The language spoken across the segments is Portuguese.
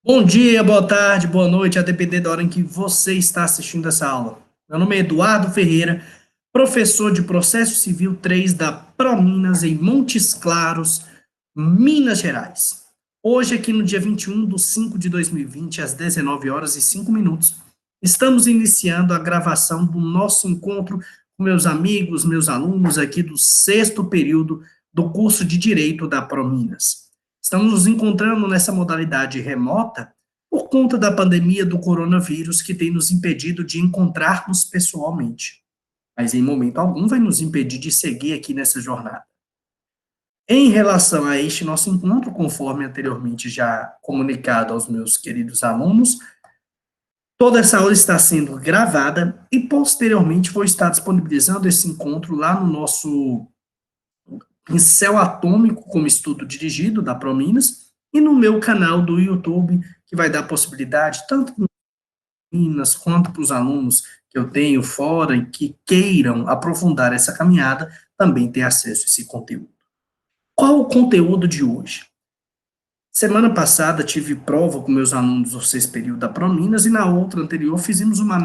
Bom dia, boa tarde, boa noite, a depender da hora em que você está assistindo essa aula. Meu nome é Eduardo Ferreira, professor de Processo Civil 3 da Prominas, em Montes Claros, Minas Gerais. Hoje, aqui no dia 21/5/2020, às 19 horas e 5 minutos, estamos iniciando a gravação do nosso encontro com meus amigos, meus alunos aqui do sexto período do curso de Direito da Prominas. Estamos nos encontrando nessa modalidade remota por conta da pandemia do coronavírus que tem nos impedido de encontrarmos pessoalmente, mas em momento algum vai nos impedir de seguir aqui nessa jornada. Em relação a este nosso encontro, conforme anteriormente já comunicado aos meus queridos alunos, toda essa aula está sendo gravada e posteriormente vou estar disponibilizando esse encontro lá no nosso Pincel Atômico como estudo dirigido da Prominas e no meu canal do YouTube, que vai dar possibilidade tanto para Minas quanto para os alunos que eu tenho fora e que queiram aprofundar essa caminhada, também ter acesso a esse conteúdo. Qual o conteúdo de hoje? Semana passada tive prova com meus alunos do sexto período da Prominas e na outra anterior fizemos uma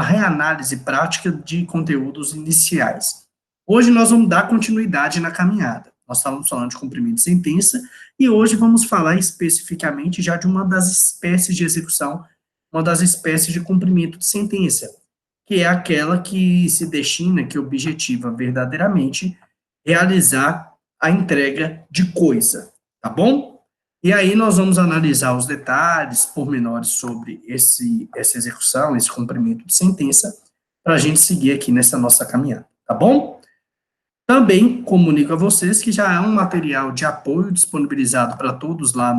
reanálise prática de conteúdos iniciais. Hoje nós vamos dar continuidade na caminhada. Nós estávamos falando de cumprimento de sentença e hoje vamos falar especificamente já de uma das espécies de execução, uma das espécies de cumprimento de sentença, que é aquela que se destina, que objetiva verdadeiramente realizar a entrega de coisa, tá bom? E aí nós vamos analisar os detalhes, pormenores sobre essa execução, esse cumprimento de sentença, para a gente seguir aqui nessa nossa caminhada, tá bom? Também comunico a vocês que já há um material de apoio disponibilizado para todos lá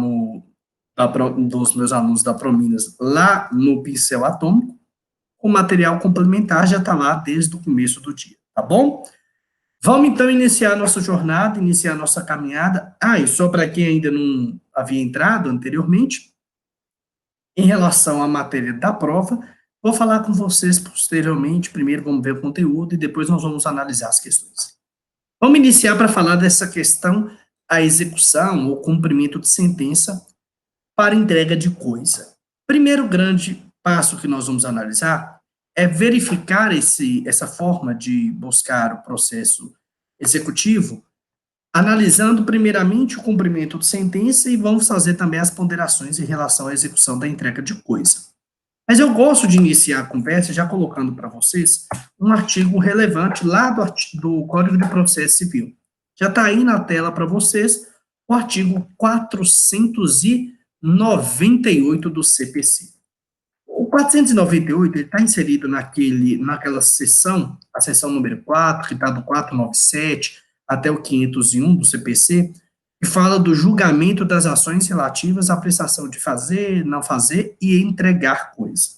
dos meus alunos da Prominas, lá no Pincel Atômico. O material complementar já está lá desde o começo do dia, tá bom? Vamos então iniciar a nossa jornada, iniciar a nossa caminhada. E só para quem ainda não havia entrado anteriormente, em relação à matéria da prova, vou falar com vocês posteriormente. Primeiro vamos ver o conteúdo e depois nós vamos analisar as questões. Vamos iniciar para falar dessa questão, a execução ou cumprimento de sentença para entrega de coisa. Primeiro grande passo que nós vamos analisar é verificar essa forma de buscar o processo executivo, analisando primeiramente o cumprimento de sentença e vamos fazer também as ponderações em relação à execução da entrega de coisa. Mas eu gosto de iniciar a conversa já colocando para vocês um artigo relevante lá do Código de Processo Civil. Já está aí na tela para vocês o artigo 498 do CPC. O 498 está inserido naquela seção, a seção número 4, que está do 497 até o 501 do CPC, que fala do julgamento das ações relativas à prestação de fazer, não fazer e entregar coisa.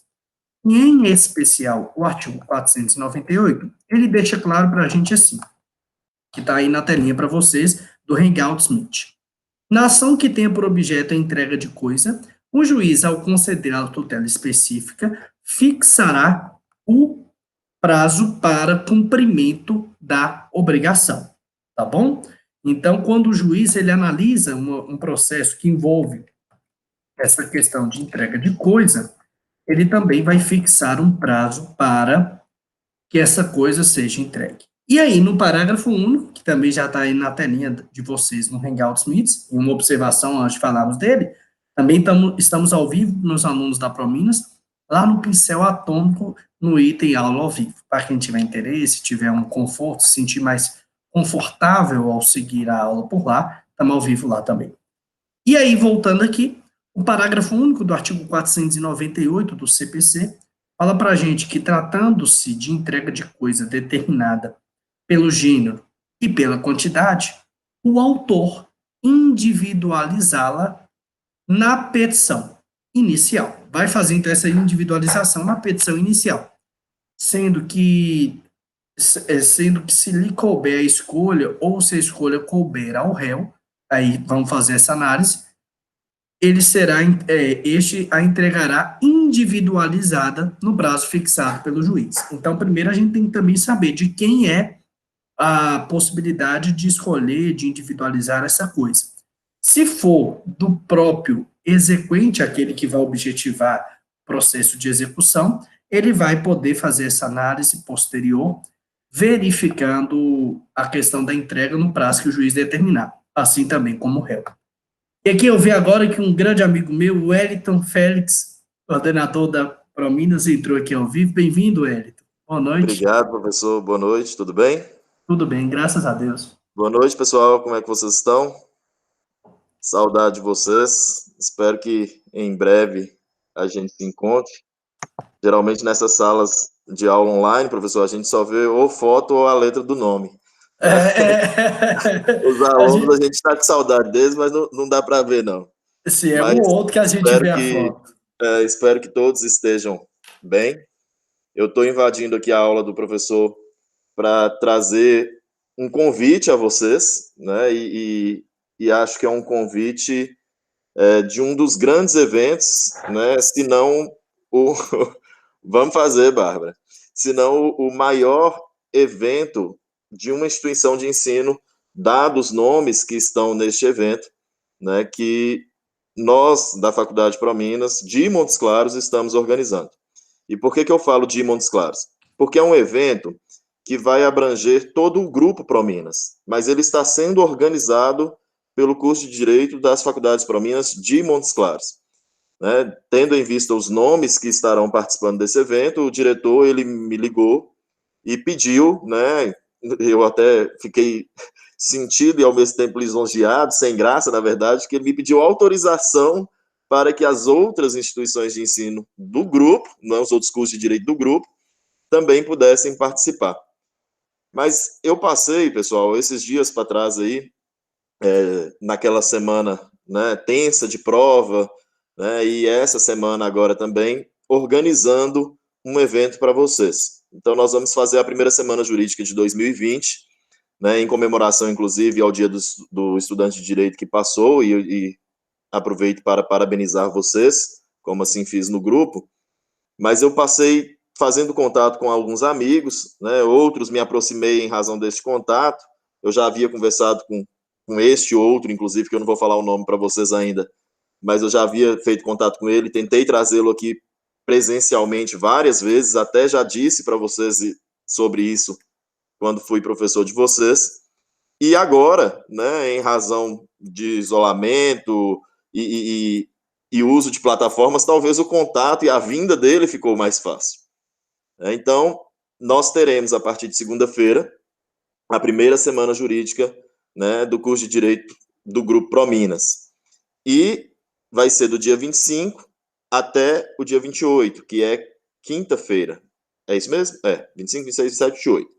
E, em especial, o artigo 498, ele deixa claro para a gente assim, que está aí na telinha para vocês, do Hangout Meet. Na ação que tenha por objeto a entrega de coisa, o juiz, ao conceder a tutela específica, fixará o prazo para cumprimento da obrigação, tá bom? Então, quando o juiz ele analisa um processo que envolve essa questão de entrega de coisa, ele também vai fixar um prazo para que essa coisa seja entregue. E aí, no parágrafo único, que também já está aí na telinha de vocês no Hangouts Meets, em uma observação antes de falarmos dele, também estamos ao vivo, meus alunos da Prominas, lá no Pincel Atômico, no item aula ao vivo. Para quem tiver interesse, tiver um conforto, se sentir mais confortável ao seguir a aula por lá, estamos ao vivo lá também. E aí, voltando aqui, o parágrafo único do artigo 498 do CPC fala para a gente que, tratando-se de entrega de coisa determinada pelo gênero e pela quantidade, o autor individualizá-la na petição inicial. Vai fazer, então, essa individualização na petição inicial, sendo que se lhe couber a escolha, ou se a escolha couber ao réu, aí vamos fazer essa análise, este a entregará individualizada no prazo fixado pelo juiz. Então, primeiro a gente tem que também saber de quem é a possibilidade de escolher, de individualizar essa coisa. Se for do próprio exequente, aquele que vai objetivar o processo de execução, ele vai poder fazer essa análise posterior, verificando a questão da entrega no prazo que o juiz determinar, assim também como o réu. E aqui eu vi agora que um grande amigo meu, o Wellington Félix, coordenador da Prominas, entrou aqui ao vivo. Bem-vindo, Wellington. Boa noite. Obrigado, professor. Boa noite, tudo bem? Tudo bem, graças a Deus. Boa noite, pessoal. Como é que vocês estão? Saudade de vocês. Espero que em breve a gente se encontre. Geralmente nessas salas de aula online, professor, a gente só vê ou foto ou a letra do nome. Os A alunos, gente, a gente está com saudade deles, mas não dá para ver, não. se é Mas um ou outro que a gente vê a foto. espero que todos estejam bem. Eu estou invadindo aqui a aula do professor para trazer um convite a vocês, né? E acho que é um convite de um dos grandes eventos, né? Se não o vamos fazer, Bárbara. Se não o maior evento de uma instituição de ensino, dados os nomes que estão neste evento, né? Que nós da Faculdade Prominas de Montes Claros estamos organizando. E por que eu falo de Montes Claros? Porque é um evento que vai abranger todo o grupo Prominas, mas ele está sendo organizado pelo curso de Direito das Faculdades Prominas de Montes Claros. Né? Tendo em vista os nomes que estarão participando desse evento, o diretor ele me ligou e pediu, né? Eu até fiquei sentido e ao mesmo tempo lisonjeado, sem graça, na verdade, que ele me pediu autorização para que as outras instituições de ensino do grupo, não os outros cursos de direito do grupo, também pudessem participar. Mas eu passei, pessoal, esses dias para trás aí, naquela semana, né, tensa de prova, né, e essa semana agora também, organizando um evento para vocês. Então, nós vamos fazer a primeira semana jurídica de 2020, né, em comemoração, inclusive, ao dia do estudante de direito que passou, e aproveito para parabenizar vocês, como assim fiz no grupo, mas eu passei fazendo contato com alguns amigos, né, outros me aproximei em razão deste contato, eu já havia conversado com este outro, inclusive, que eu não vou falar o nome para vocês ainda, mas eu já havia feito contato com ele, tentei trazê-lo aqui presencialmente várias vezes, até já disse para vocês sobre isso quando fui professor de vocês, e agora, né, em razão de isolamento e uso de plataformas, talvez o contato e a vinda dele ficou mais fácil. Então, nós teremos, a partir de segunda-feira, a primeira semana jurídica, né, do curso de Direito do Grupo Prominas. E vai ser do dia 25 até o dia 28, que é quinta-feira. É isso mesmo? 25, 26, 27, 28.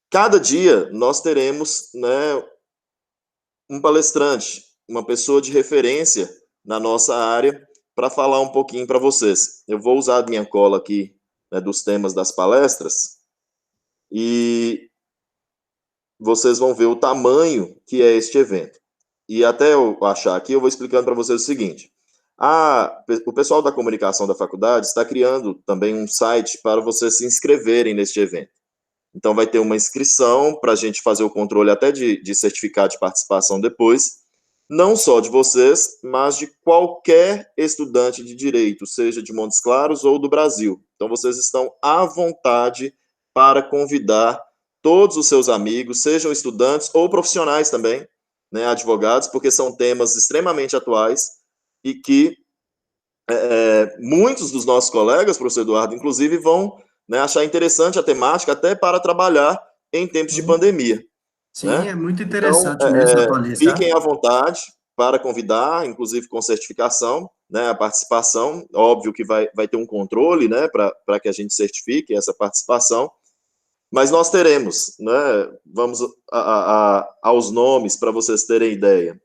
Cada dia nós teremos, né, um palestrante, uma pessoa de referência na nossa área para falar um pouquinho para vocês. Eu vou usar a minha cola aqui, né, dos temas das palestras e vocês vão ver o tamanho que é este evento. E até eu achar aqui, eu vou explicando para vocês o seguinte. O pessoal da comunicação da faculdade está criando também um site para vocês se inscreverem neste evento. Então, vai ter uma inscrição para a gente fazer o controle até de certificado de participação depois, não só de vocês, mas de qualquer estudante de direito, seja de Montes Claros ou do Brasil. Então, vocês estão à vontade para convidar todos os seus amigos, sejam estudantes ou profissionais também, né, advogados, porque são temas extremamente atuais e que muitos dos nossos colegas, professor Eduardo, inclusive, vão, né, achar interessante a temática até para trabalhar em tempos de pandemia. Sim, Né? é muito Então, interessante mesmo atualizar. fiquem à vontade para convidar, inclusive com certificação, né, a participação. Óbvio que vai ter um controle, né, para que a gente certifique essa participação, mas nós teremos, né, vamos aos nomes para vocês terem ideia.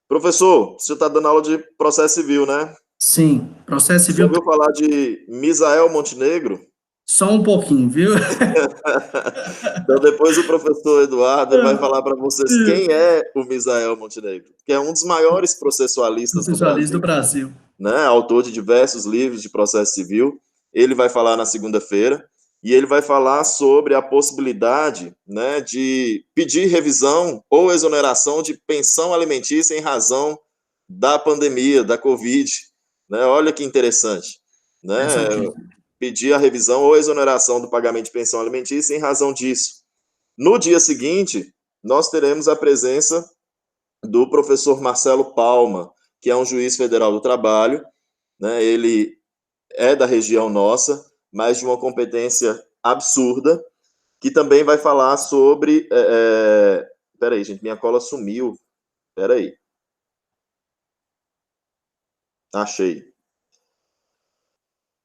Professor, você está dando aula de processo civil, né? Sim, processo Já civil ouviu falar de Misael Montenegro? só um pouquinho, viu? Então, depois o professor Eduardo ele vai falar para vocês quem é o Misael Montenegro, que é um dos maiores processualistas do Processualista do Brasil, Brasil. né? Autor de diversos livros de processo civil. Ele vai falar na segunda-feira e ele vai falar sobre a possibilidade, né, de pedir revisão ou exoneração de pensão alimentícia em razão da pandemia, da Covid, né? Olha que interessante, né? Pedir a revisão ou exoneração do pagamento de pensão alimentícia em razão disso. No dia seguinte, nós teremos a presença do professor Marcelo Palma, que é um juiz federal do trabalho, né? Ele é da região nossa, mas de uma competência absurda, que também vai falar sobre... Peraí, gente, minha cola sumiu. Peraí. Achei.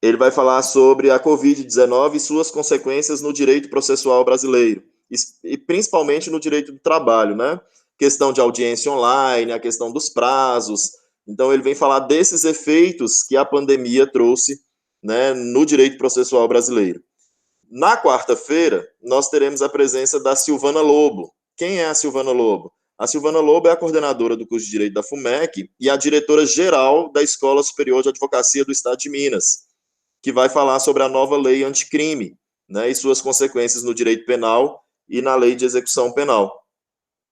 Ele vai falar sobre a Covid-19 e suas consequências no direito processual brasileiro, e principalmente no direito do trabalho, né? Questão de audiência online, a questão dos prazos. Então, ele vem falar desses efeitos que a pandemia trouxe, né, no direito processual brasileiro. Na quarta-feira, nós teremos a presença da Silvana Lobo. Quem é a Silvana Lobo? A Silvana Lobo é a coordenadora do curso de Direito da FUMEC e a diretora-geral da Escola Superior de Advocacia do Estado de Minas, que vai falar sobre a nova lei anticrime, né, e suas consequências no direito penal e na lei de execução penal.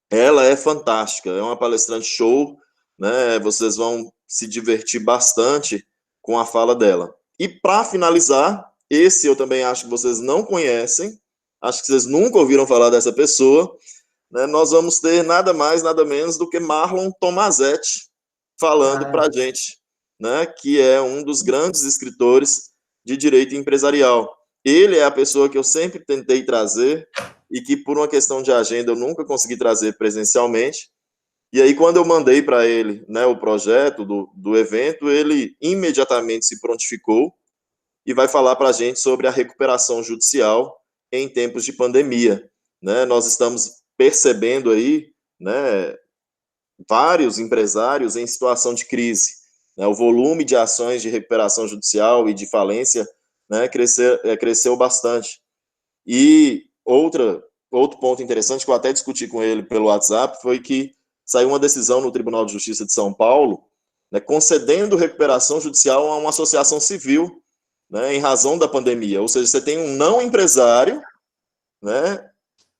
Ela é fantástica, é uma palestrante show, né, vocês vão se divertir bastante com a fala dela. E para finalizar, esse eu também acho que vocês não conhecem, acho que vocês nunca ouviram falar dessa pessoa, né, nós vamos ter nada mais, nada menos do que Marlon Tomazetti falando para a gente, né, que é um dos grandes escritores de direito empresarial. Ele é a pessoa que eu sempre tentei trazer e que, por uma questão de agenda, eu nunca consegui trazer presencialmente. E aí, quando eu mandei para ele, né, o projeto do evento, ele imediatamente se prontificou e vai falar para a gente sobre a recuperação judicial em tempos de pandemia, né? Nós estamos percebendo aí, né, vários empresários em situação de crise, né? O volume de ações de recuperação judicial e de falência, né, cresceu bastante. E outro ponto interessante que eu até discuti com ele pelo WhatsApp foi que saiu uma decisão no Tribunal de Justiça de São Paulo, né, concedendo recuperação judicial a uma associação civil, né, em razão da pandemia. Ou seja, você tem um não empresário, né,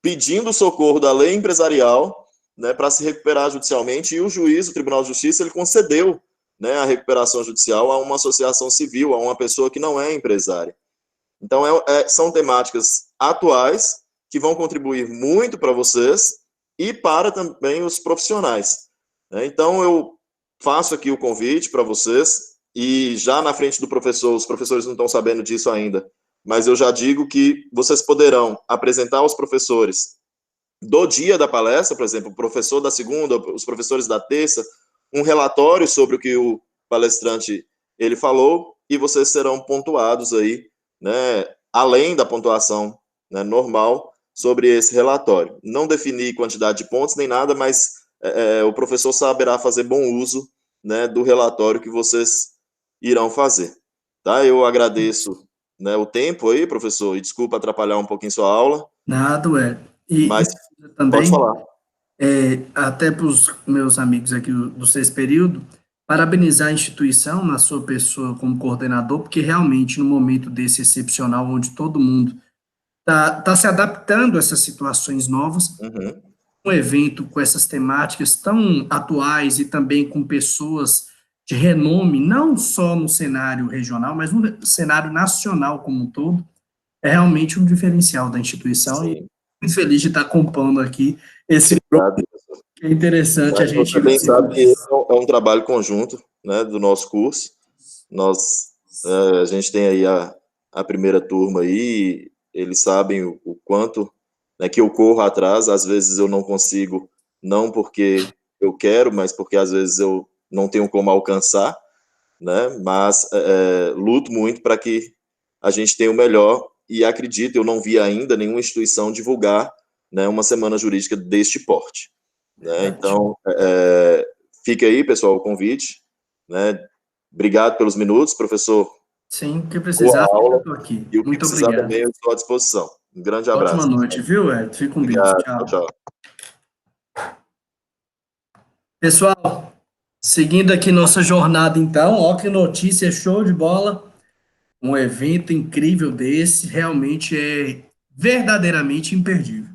pedindo socorro da lei empresarial, né, para se recuperar judicialmente, e o juiz, o Tribunal de Justiça, ele concedeu, né, a recuperação judicial a uma associação civil, a uma pessoa que não é empresária. Então, são temáticas atuais que vão contribuir muito para vocês e para também os profissionais, né? Então, eu faço aqui o convite para vocês, e já na frente do professor, os professores não estão sabendo disso ainda, mas eu já digo que vocês poderão apresentar aos professores do dia da palestra, por exemplo, o professor da segunda, os professores da terça, um relatório sobre o que o palestrante ele falou, e vocês serão pontuados aí, né, além da pontuação, né, normal, sobre esse relatório. Não definir quantidade de pontos nem nada, mas o professor saberá fazer bom uso, né, do relatório que vocês irão fazer. Tá? Eu agradeço, né, o tempo aí, professor, e desculpa atrapalhar um pouquinho sua aula. Nada, ué. Mas Também, pode falar. até para os meus amigos aqui do sexto período, parabenizar a instituição na sua pessoa como coordenador, porque realmente, no momento desse excepcional, onde todo mundo tá se adaptando a essas situações novas, Uhum. um evento com essas temáticas tão atuais e também com pessoas de renome, não só no cenário regional, mas no cenário nacional como um todo, é realmente um diferencial da instituição. Sim. E muito feliz de estar compondo aqui esse grupo. É interessante a gente... Você bem sabe que esse é um trabalho conjunto, né, do nosso curso. A gente tem aí a primeira turma aí, eles sabem o quanto, né, que eu corro atrás. Às vezes eu não consigo, não porque eu quero, mas porque às vezes eu não tenho como alcançar, né, mas luto muito para que a gente tenha o melhor, e acredito, eu não vi ainda nenhuma instituição divulgar, né, uma semana jurídica deste porte, né? Então, fica aí, pessoal, o convite, né? Obrigado pelos minutos, professor. Sim, o que precisar, eu estou aqui. E o que Muito precisar obrigado. também, eu estou à disposição. Um grande abraço. Ótima noite, viu, Ed? Fica com Deus. Obrigado, tchau. Pessoal, seguindo aqui nossa jornada, então, ó, que notícia show de bola. Um evento incrível desse, realmente é verdadeiramente imperdível.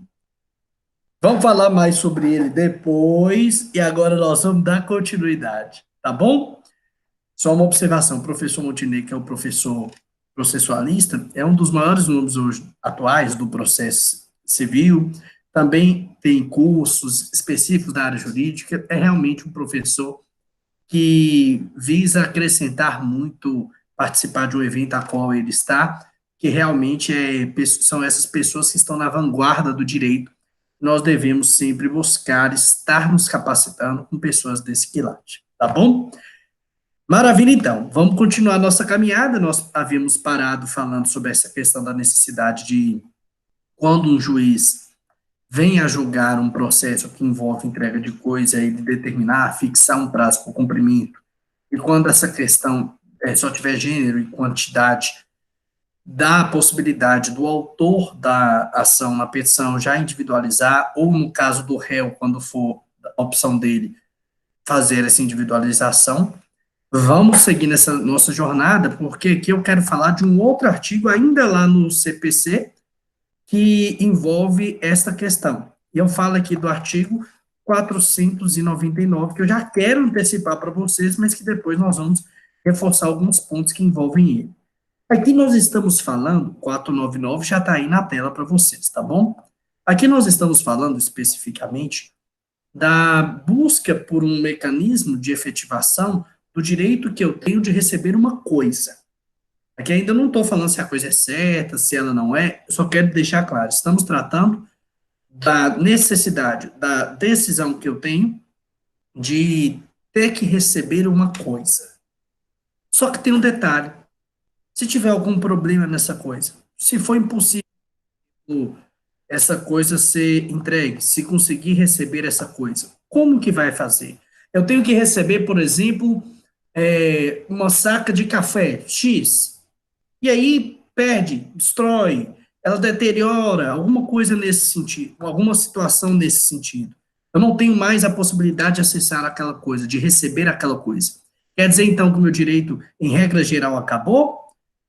Vamos falar mais sobre ele depois, e agora nós vamos dar continuidade. tá bom? Só uma observação, o professor Montenegro, que é o professor processualista, é um dos maiores nomes hoje atuais do processo civil, também tem cursos específicos da área jurídica, é realmente um professor que visa acrescentar muito, participar de um evento a qual ele está, que realmente são essas pessoas que estão na vanguarda do direito. Nós devemos sempre buscar estar nos capacitando com pessoas desse quilate, tá bom? Maravilha, então. Vamos continuar nossa caminhada. Nós havíamos parado falando sobre essa questão da necessidade de, quando um juiz vem a julgar um processo que envolve entrega de coisa, ele determinar, fixar um prazo para o cumprimento, e quando essa questão só tiver gênero e quantidade, dá a possibilidade do autor da ação na petição já individualizar, ou no caso do réu, quando for a opção dele, fazer essa individualização. Vamos seguir nessa nossa jornada, porque aqui eu quero falar de um outro artigo, ainda lá no CPC, que envolve esta questão. E eu falo aqui do artigo 499, que eu já quero antecipar para vocês, mas que depois nós vamos reforçar alguns pontos que envolvem ele. Aqui nós estamos falando, 499 já está aí na tela para vocês, tá bom? Aqui nós estamos falando especificamente da busca por um mecanismo de efetivação do direito que eu tenho de receber uma coisa. Aqui ainda não estou falando se a coisa é certa, se ela não é, eu só quero deixar claro, estamos tratando da necessidade, da decisão que eu tenho de ter que receber uma coisa. Só que tem um detalhe, se tiver algum problema nessa coisa, se for impossível essa coisa ser entregue, se conseguir receber essa coisa, como que vai fazer? Eu tenho que receber, por exemplo, uma saca de café X, e aí perde, destrói, ela deteriora, alguma coisa nesse sentido, alguma situação nesse sentido. Eu não tenho mais a possibilidade de acessar aquela coisa, de receber aquela coisa. Quer dizer, então, que o meu direito, em regra geral, acabou?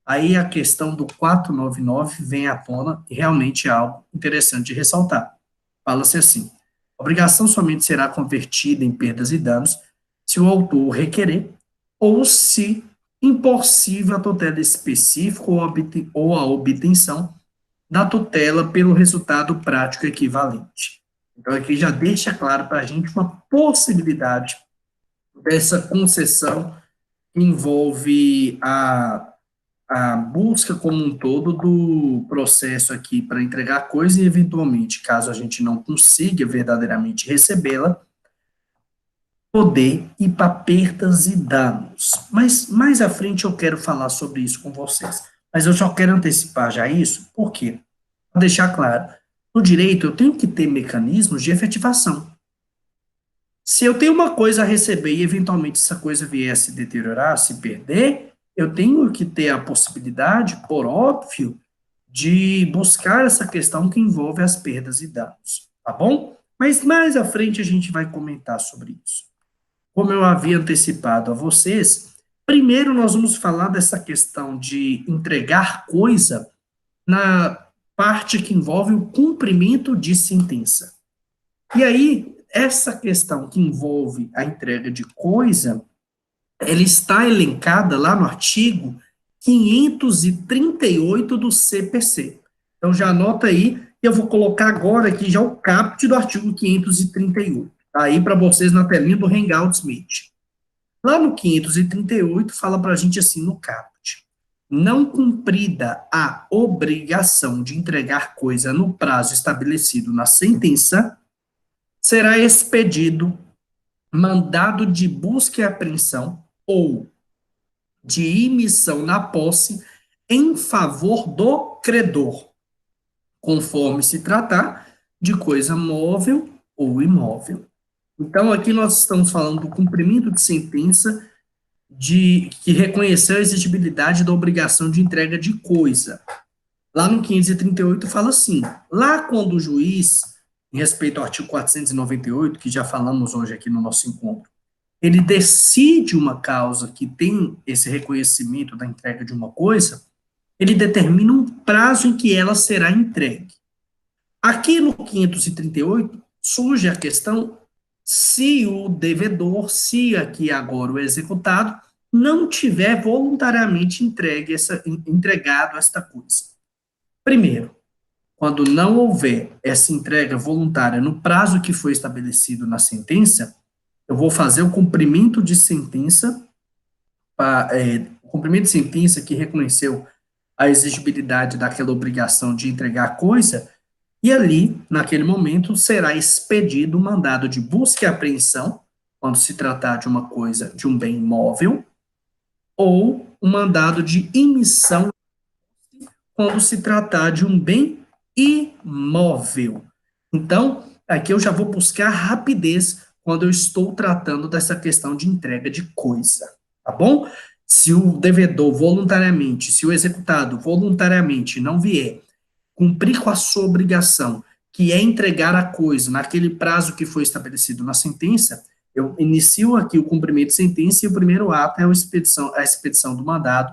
Aí a questão do 499 vem à tona e realmente é algo interessante de ressaltar. Fala-se assim: a obrigação somente será convertida em perdas e danos se o autor requerer ou se impossível a tutela específica ou a obtenção da tutela pelo resultado prático equivalente. Então, aqui já deixa claro para a gente uma possibilidade dessa concessão que envolve a busca como um todo do processo aqui para entregar coisa e, eventualmente, caso a gente não consiga verdadeiramente recebê-la, poder ir para perdas e danos. Mas mais à frente eu quero falar sobre isso com vocês. Mas eu só quero antecipar já isso, por quê? Para deixar claro, no direito eu tenho que ter mecanismos de efetivação. Se eu tenho uma coisa a receber e eventualmente essa coisa vier a se deteriorar, se perder, eu tenho que ter a possibilidade, por óbvio, de buscar essa questão que envolve as perdas e danos, tá bom? Mas mais à frente a gente vai comentar sobre isso. Como eu havia antecipado a vocês, primeiro nós vamos falar dessa questão de entregar coisa na parte que envolve o cumprimento de sentença. E aí, essa questão que envolve a entrega de coisa, ela está elencada lá no artigo 538 do CPC. Então, já anota aí, eu vou colocar agora aqui já o caput do artigo 538. Tá aí para vocês na telinha do Hangouts Meet. Lá no 538, fala para a gente assim no caput: não cumprida a obrigação de entregar coisa no prazo estabelecido na sentença, será expedido mandado de busca e apreensão ou de imissão na posse em favor do credor, conforme se tratar de coisa móvel ou imóvel. Então, aqui nós estamos falando do cumprimento de sentença que reconheceu a exigibilidade da obrigação de entrega de coisa. Lá no 538 fala assim: lá quando o juiz, em respeito ao artigo 498, que já falamos hoje aqui no nosso encontro, ele decide uma causa que tem esse reconhecimento da entrega de uma coisa, ele determina um prazo em que ela será entregue. Aqui no 538 surge a questão se o devedor, se aqui agora o executado, não tiver voluntariamente entregado esta coisa. Primeiro, quando não houver essa entrega voluntária no prazo que foi estabelecido na sentença, eu vou fazer o cumprimento de sentença, o cumprimento de sentença que reconheceu a exigibilidade daquela obrigação de entregar a coisa, e ali, naquele momento, será expedido o mandado de busca e apreensão, quando se tratar de uma coisa, de um bem imóvel, ou um mandado de emissão, quando se tratar de um bem imóvel. Então, aqui eu já vou buscar rapidez quando eu estou tratando dessa questão de entrega de coisa, tá bom? Se o devedor voluntariamente, se o executado voluntariamente não vier cumprir com a sua obrigação, que é entregar a coisa naquele prazo que foi estabelecido na sentença, eu inicio aqui o cumprimento de sentença e o primeiro ato é a expedição do mandado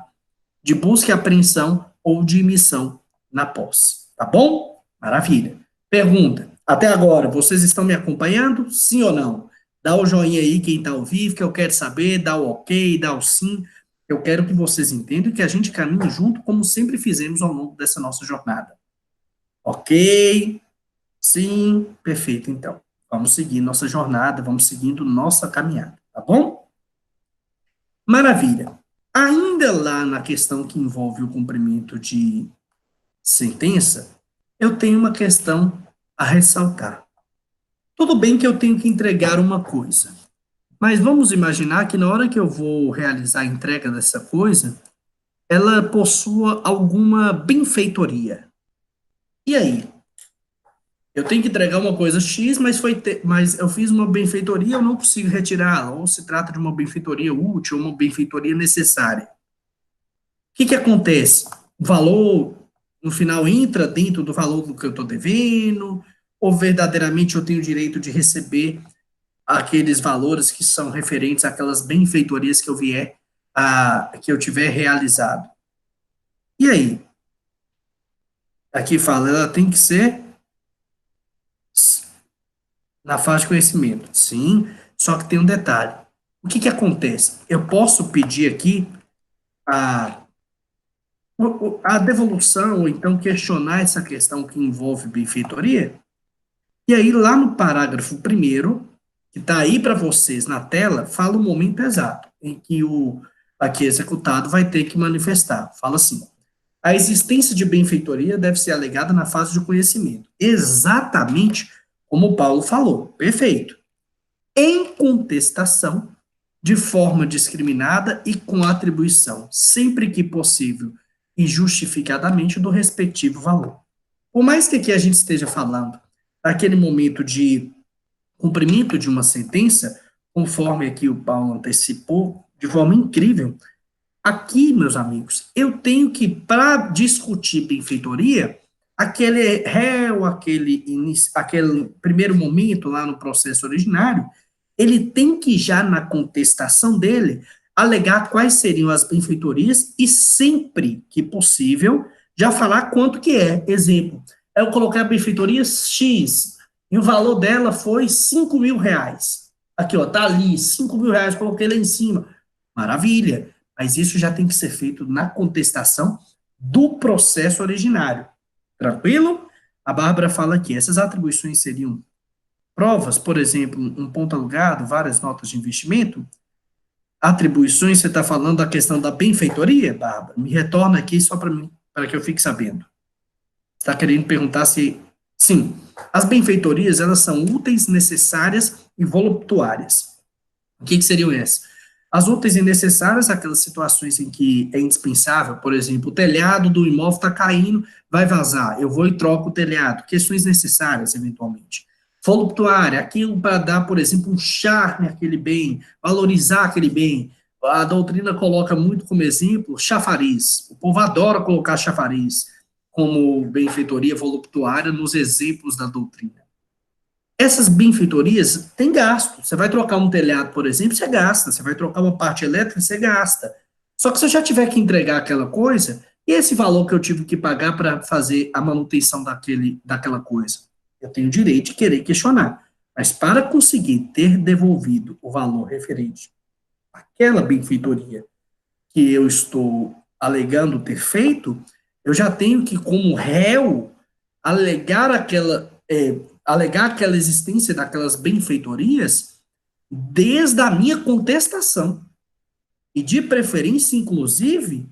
de busca e apreensão ou de emissão na posse. Tá bom? Maravilha. Pergunta. Até agora, vocês estão me acompanhando? Sim ou não? Dá o joinha aí quem está ao vivo, que eu quero saber, dá o ok, dá o sim. Eu quero que vocês entendam que a gente caminhe junto, como sempre fizemos ao longo dessa nossa jornada. Ok? Sim, perfeito, então. Vamos seguir nossa jornada, vamos seguindo nossa caminhada, tá bom? Maravilha. Ainda lá na questão que envolve o cumprimento de sentença, eu tenho uma questão a ressaltar. Tudo bem que eu tenho que entregar uma coisa, mas vamos imaginar que na hora que eu vou realizar a entrega dessa coisa, ela possua alguma benfeitoria. E aí? Eu tenho que entregar uma coisa X, mas eu fiz uma benfeitoria, eu não consigo retirá-la, ou se trata de uma benfeitoria útil, ou uma benfeitoria necessária. O que acontece? O valor, no final, entra dentro do valor do que eu estou devendo, ou verdadeiramente eu tenho o direito de receber aqueles valores que são referentes àquelas benfeitorias que que eu tiver realizado. E aí? Aqui fala, ela tem que ser na fase de conhecimento, sim, só que tem um detalhe. O que acontece? Eu posso pedir aqui a, a devolução, ou então questionar essa questão que envolve benfeitoria, e aí lá no parágrafo 1º, que está aí para vocês na tela, fala o momento exato em que o aqui executado vai ter que manifestar. Fala assim, a existência de benfeitoria deve ser alegada na fase de conhecimento. Exatamente como o Paulo falou. Perfeito. Em contestação, de forma discriminada e com atribuição, sempre que possível e justificadamente, do respectivo valor. Por mais que aqui a gente esteja falando daquele momento de cumprimento de uma sentença, conforme aqui o Paulo antecipou, de forma incrível, aqui, meus amigos, eu tenho que, para discutir benfeitoria, aquele réu, aquele primeiro momento lá no processo originário, ele tem que já na contestação dele alegar quais seriam as benfeitorias e sempre que possível já falar quanto que é. Exemplo, eu coloquei a benfeitoria X e o valor dela foi R$ 5.000. Aqui, ó, tá ali, R$ 5.000, coloquei lá em cima. Maravilha. Mas isso já tem que ser feito na contestação do processo originário. Tranquilo? A Bárbara fala aqui, essas atribuições seriam provas, por exemplo, um ponto alugado, várias notas de investimento. Atribuições, você está falando da questão da benfeitoria, Bárbara? Me retorna aqui só para mim, para que eu fique sabendo. Está querendo perguntar se... Sim, as benfeitorias, elas são úteis, necessárias e voluptuárias. O que seriam essas? As úteis e necessárias, aquelas situações em que é indispensável, por exemplo, o telhado do imóvel está caindo, vai vazar, eu vou e troco o telhado. Questões necessárias, eventualmente. Voluptuária, aquilo para dar, por exemplo, um charme àquele bem, valorizar aquele bem. A doutrina coloca muito como exemplo chafariz. O povo adora colocar chafariz como benfeitoria voluptuária nos exemplos da doutrina. Essas benfeitorias têm gasto. Você vai trocar um telhado, por exemplo, você gasta. Você vai trocar uma parte elétrica, você gasta. Só que se eu já tiver que entregar aquela coisa, e esse valor que eu tive que pagar para fazer a manutenção daquela coisa? Eu tenho o direito de querer questionar. Mas para conseguir ter devolvido o valor referente àquela benfeitoria que eu estou alegando ter feito, eu já tenho que, como réu, alegar aquela existência daquelas benfeitorias desde a minha contestação. E, de preferência, inclusive,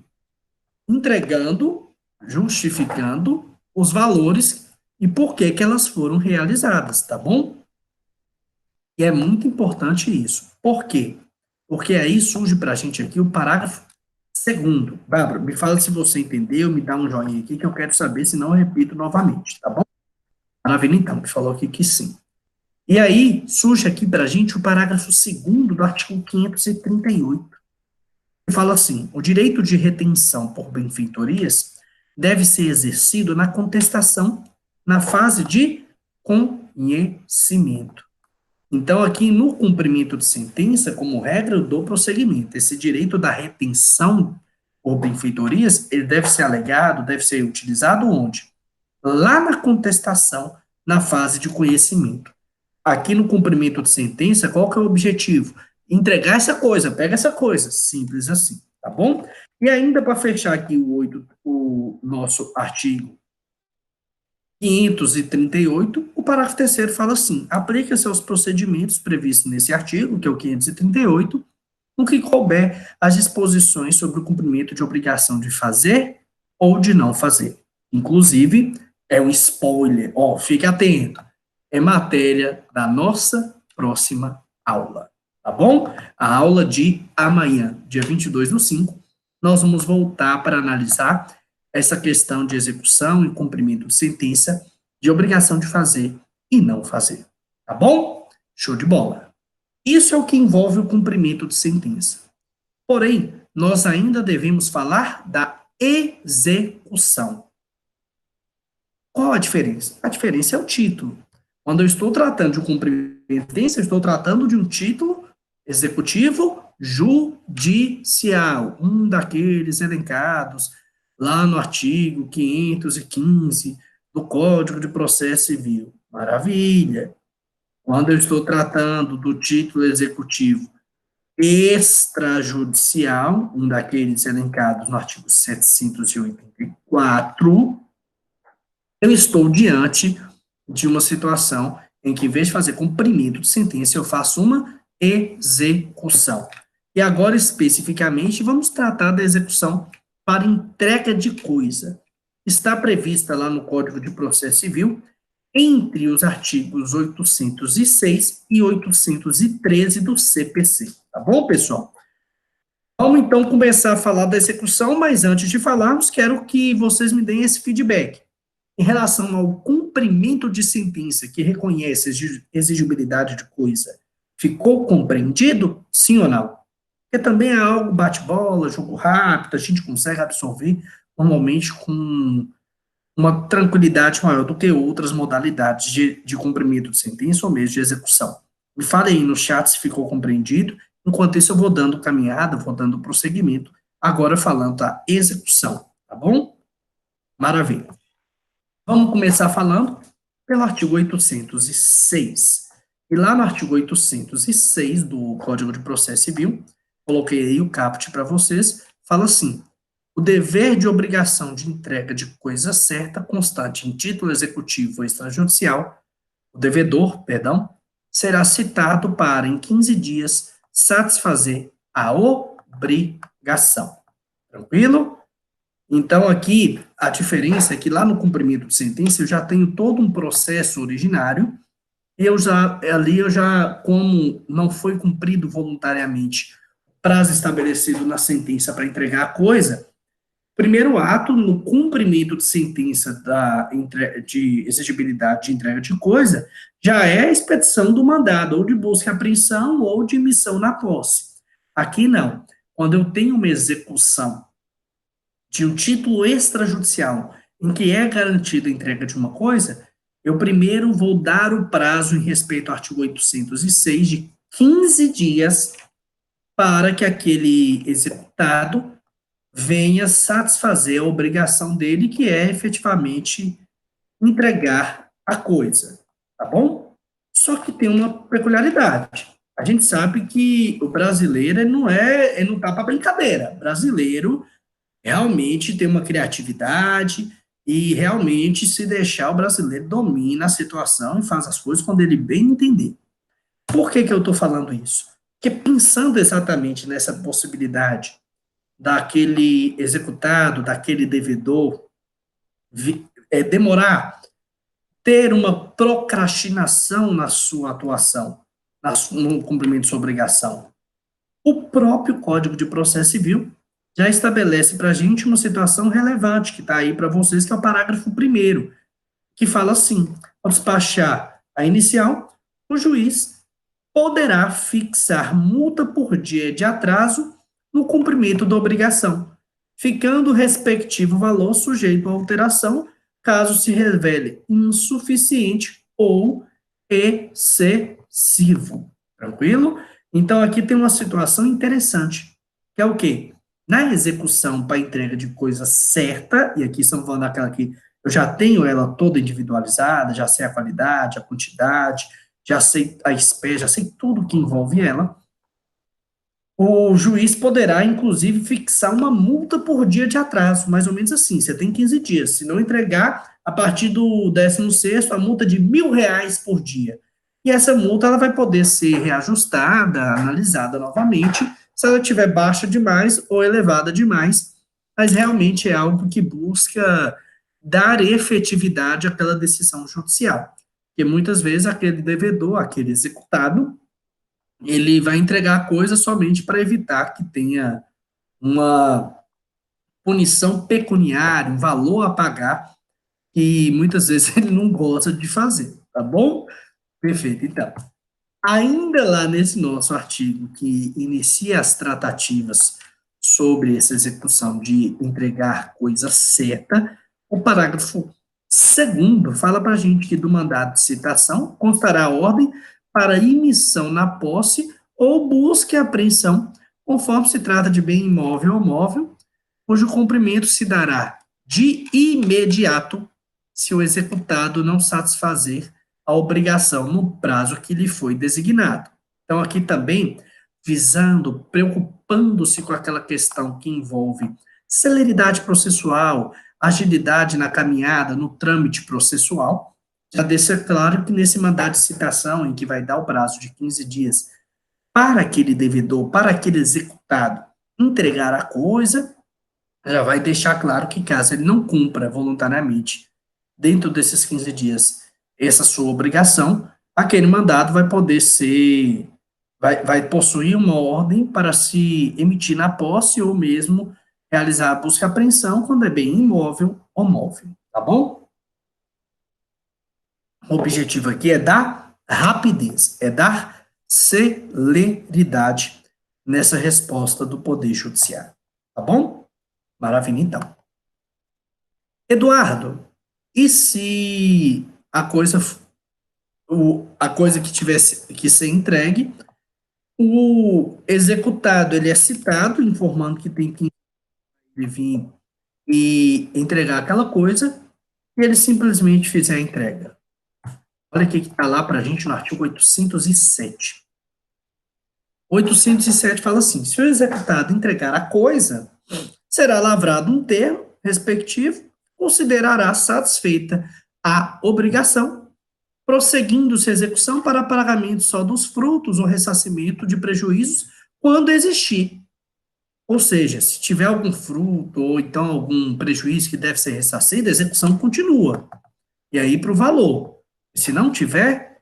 entregando, justificando os valores e por que que elas foram realizadas, tá bom? E é muito importante isso. Por quê? Porque aí surge para a gente aqui o parágrafo segundo. Bárbara, me fala se você entendeu, me dá um joinha aqui que eu quero saber, senão eu repito novamente, tá bom? Maravilha, então, me falou aqui que sim. E aí surge aqui para a gente o parágrafo segundo do artigo 538, que fala assim: o direito de retenção por benfeitorias deve ser exercido na contestação, na fase de conhecimento. Então, aqui no cumprimento de sentença, como regra, eu dou prosseguimento. Esse direito da retenção por benfeitorias, ele deve ser alegado, deve ser utilizado onde? Lá na contestação, na fase de conhecimento. Aqui no cumprimento de sentença, qual que é o objetivo? Entregar essa coisa, pega essa coisa, simples assim, tá bom? E ainda para fechar aqui o nosso artigo 538, o parágrafo terceiro fala assim: aplica-se aos procedimentos previstos nesse artigo, que é o 538, no que couber as disposições sobre o cumprimento de obrigação de fazer ou de não fazer. Inclusive, é um spoiler, ó, fique atento, é matéria da nossa próxima aula, tá bom? A aula de amanhã, dia 22/5, nós vamos voltar para analisar essa questão de execução e cumprimento de sentença, de obrigação de fazer e não fazer. Tá bom? Show de bola. Isso é o que envolve o cumprimento de sentença. Porém, nós ainda devemos falar da execução. Qual a diferença? A diferença é o título. Quando eu estou tratando de um cumprimento de sentença, eu estou tratando de um título executivo judicial, um daqueles elencados lá no artigo 515 do Código de Processo Civil. Maravilha. Quando eu estou tratando do título executivo extrajudicial, um daqueles elencados no artigo 784, eu estou diante de uma situação em que, em vez de fazer cumprimento de sentença, eu faço uma execução. E agora, especificamente, vamos tratar da execução para entrega de coisa. Está prevista lá no Código de Processo Civil, entre os artigos 806 e 813 do CPC. Tá bom, pessoal? Vamos, então, começar a falar da execução, mas antes de falarmos, quero que vocês me deem esse feedback. Em relação ao cumprimento de sentença que reconhece exigibilidade de coisa, ficou compreendido? Sim ou não? Porque também é algo bate-bola, jogo rápido, a gente consegue absorver normalmente com uma tranquilidade maior do que outras modalidades de cumprimento de sentença ou mesmo de execução. Me fale aí no chat se ficou compreendido, enquanto isso eu vou dando caminhada, vou dando prosseguimento, agora falando da execução, tá bom? Maravilha. Vamos começar falando pelo artigo 806. E lá no artigo 806 do Código de Processo Civil, coloquei aí o caput para vocês, fala assim: o dever de obrigação de entrega de coisa certa constante em título executivo ou extrajudicial, o devedor, perdão, será citado para, em 15 dias, satisfazer a obrigação. Tranquilo? Então, aqui, a diferença é que lá no cumprimento de sentença, eu já tenho todo um processo originário, e ali eu já, como não foi cumprido voluntariamente o prazo estabelecido na sentença para entregar a coisa, primeiro ato, no cumprimento de sentença de exigibilidade de entrega de coisa, já é a expedição do mandado, ou de busca e apreensão, ou de emissão na posse. Aqui não. Quando eu tenho uma execução de um título extrajudicial, em que é garantida a entrega de uma coisa, eu primeiro vou dar o prazo em respeito ao artigo 806 de 15 dias para que aquele executado venha satisfazer a obrigação dele, que é efetivamente entregar a coisa, tá bom? Só que tem uma peculiaridade. A gente sabe que o brasileiro ele não tá para brincadeira. O brasileiro realmente tem uma criatividade e realmente, se deixar, o brasileiro domina a situação e faz as coisas quando ele bem entender. Por que que eu estou falando isso? Porque pensando exatamente nessa possibilidade daquele executado, daquele devedor, demorar, ter uma procrastinação na sua atuação, no cumprimento de sua obrigação. O próprio Código de Processo Civil já estabelece para a gente uma situação relevante, que está aí para vocês, que é o parágrafo 1º, que fala assim: ao despachar a inicial, o juiz poderá fixar multa por dia de atraso no cumprimento da obrigação, ficando o respectivo valor sujeito a alteração, caso se revele insuficiente ou excessivo. Tranquilo? Então, aqui tem uma situação interessante, que é o quê? Na execução para entrega de coisa certa, e aqui estamos falando daquela que eu já tenho ela toda individualizada, já sei a qualidade, a quantidade, já sei a espécie, já sei tudo que envolve ela, o juiz poderá, inclusive, fixar uma multa por dia de atraso, mais ou menos assim, você tem 15 dias, se não entregar, a partir do 16º, a multa de R$ 1.000 por dia. E essa multa ela vai poder ser reajustada, analisada novamente, se ela estiver baixa demais ou elevada demais, mas realmente é algo que busca dar efetividade àquela decisão judicial. Porque muitas vezes aquele devedor, aquele executado, ele vai entregar a coisa somente para evitar que tenha uma punição pecuniária, um valor a pagar, que muitas vezes ele não gosta de fazer, tá bom? Perfeito, então. Ainda lá nesse nosso artigo que inicia as tratativas sobre essa execução de entregar coisa certa, o parágrafo 2º fala para a gente que do mandado de citação constará a ordem para emissão na posse ou busca e apreensão, conforme se trata de bem imóvel ou móvel, cujo cumprimento se dará de imediato se o executado não satisfazer a obrigação no prazo que lhe foi designado. Então, aqui também, visando, preocupando-se com aquela questão que envolve celeridade processual, agilidade na caminhada, no trâmite processual, já deixa claro que nesse mandado de citação, em que vai dar o prazo de 15 dias para aquele devedor, para aquele executado entregar a coisa, já vai deixar claro que caso ele não cumpra voluntariamente, dentro desses 15 dias, essa sua obrigação, aquele mandado vai poder ser, vai possuir uma ordem para se emitir na posse ou mesmo realizar a busca e apreensão quando é bem imóvel ou móvel, tá bom? O objetivo aqui é dar rapidez, é dar celeridade nessa resposta do Poder Judiciário, tá bom? Maravilha, então. Eduardo, e se a coisa que tivesse que ser entregue, o executado ele é citado, informando que tem que vir e entregar aquela coisa, e ele simplesmente fizer a entrega? Olha o que está lá para a gente no artigo 807. 807 fala assim: se o executado entregar a coisa, será lavrado um termo respectivo, considerará satisfeita a obrigação, prosseguindo-se a execução para pagamento só dos frutos ou ressarcimento de prejuízos quando existir. Ou seja, se tiver algum fruto ou então algum prejuízo que deve ser ressarcido, a execução continua. E aí para o valor. Se não tiver,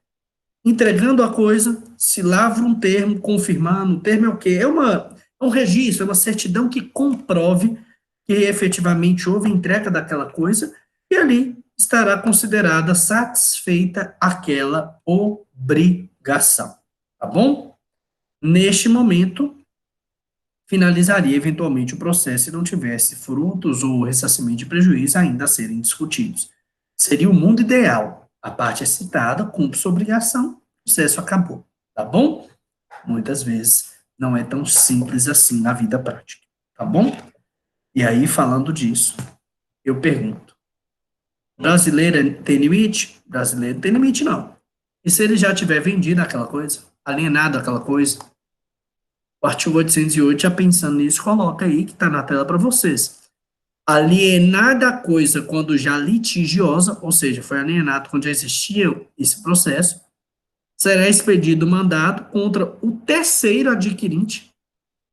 entregando a coisa, se lavra um termo, confirmando, o termo é o quê? É um registro, é uma certidão que comprove que efetivamente houve entrega daquela coisa, e ali estará considerada satisfeita aquela obrigação, tá bom? Neste momento, finalizaria eventualmente o processo se não tivesse frutos ou ressarcimento de prejuízo ainda a serem discutidos. Seria o mundo ideal. A parte é citada, cumpre sua obrigação, o processo acabou, tá bom? Muitas vezes não é tão simples assim na vida prática, tá bom? E aí, falando disso, eu pergunto: brasileiro tem limite? Brasileiro tem limite, não. E se ele já tiver vendido aquela coisa, alienado aquela coisa, o artigo 808, já pensando nisso, coloca aí que está na tela para vocês. Alienada a coisa quando já litigiosa, ou seja, foi alienado quando já existia esse processo, será expedido mandado contra o terceiro adquirente,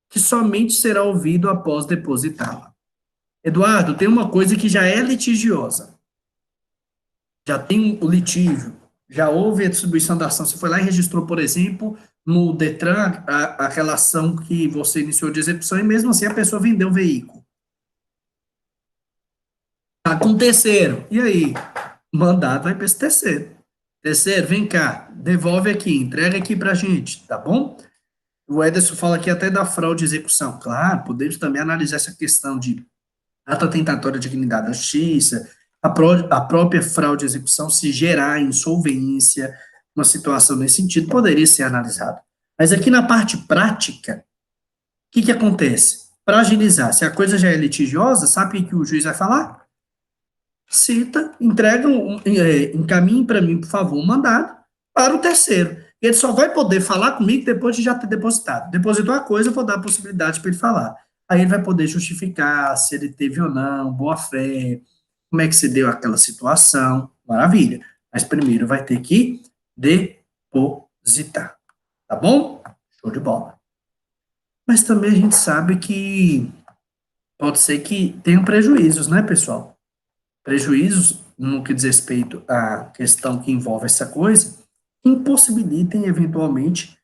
que somente será ouvido após depositá-la. Eduardo, tem uma coisa que já é litigiosa. Já tem o litígio, já houve a distribuição da ação. Você foi lá e registrou, por exemplo, no Detran, aquela ação que você iniciou de execução, e mesmo assim a pessoa vendeu o veículo. Está com o terceiro. E aí? O mandado vai para esse terceiro. Terceiro, vem cá, devolve aqui, entrega aqui para a gente, tá bom? O Ederson fala aqui até da fraude de execução. Claro, podemos também analisar essa questão de ata tentatória de dignidade da justiça, a própria fraude de execução, se gerar insolvência, uma situação nesse sentido, poderia ser analisado. Mas aqui na parte prática, o que acontece? Para agilizar, se a coisa já é litigiosa, sabe o que o juiz vai falar? Cita, entrega, encaminhe para mim, por favor, um mandado para o terceiro. Ele só vai poder falar comigo depois de já ter depositado. Depositou a coisa, eu vou dar a possibilidade para ele falar. Aí ele vai poder justificar se ele teve ou não, boa fé, como é que se deu aquela situação, maravilha. Mas primeiro vai ter que depositar, tá bom? Show de bola. Mas também a gente sabe que pode ser que tenham prejuízos, né, pessoal? Prejuízos no que diz respeito à questão que envolve essa coisa, impossibilitem eventualmente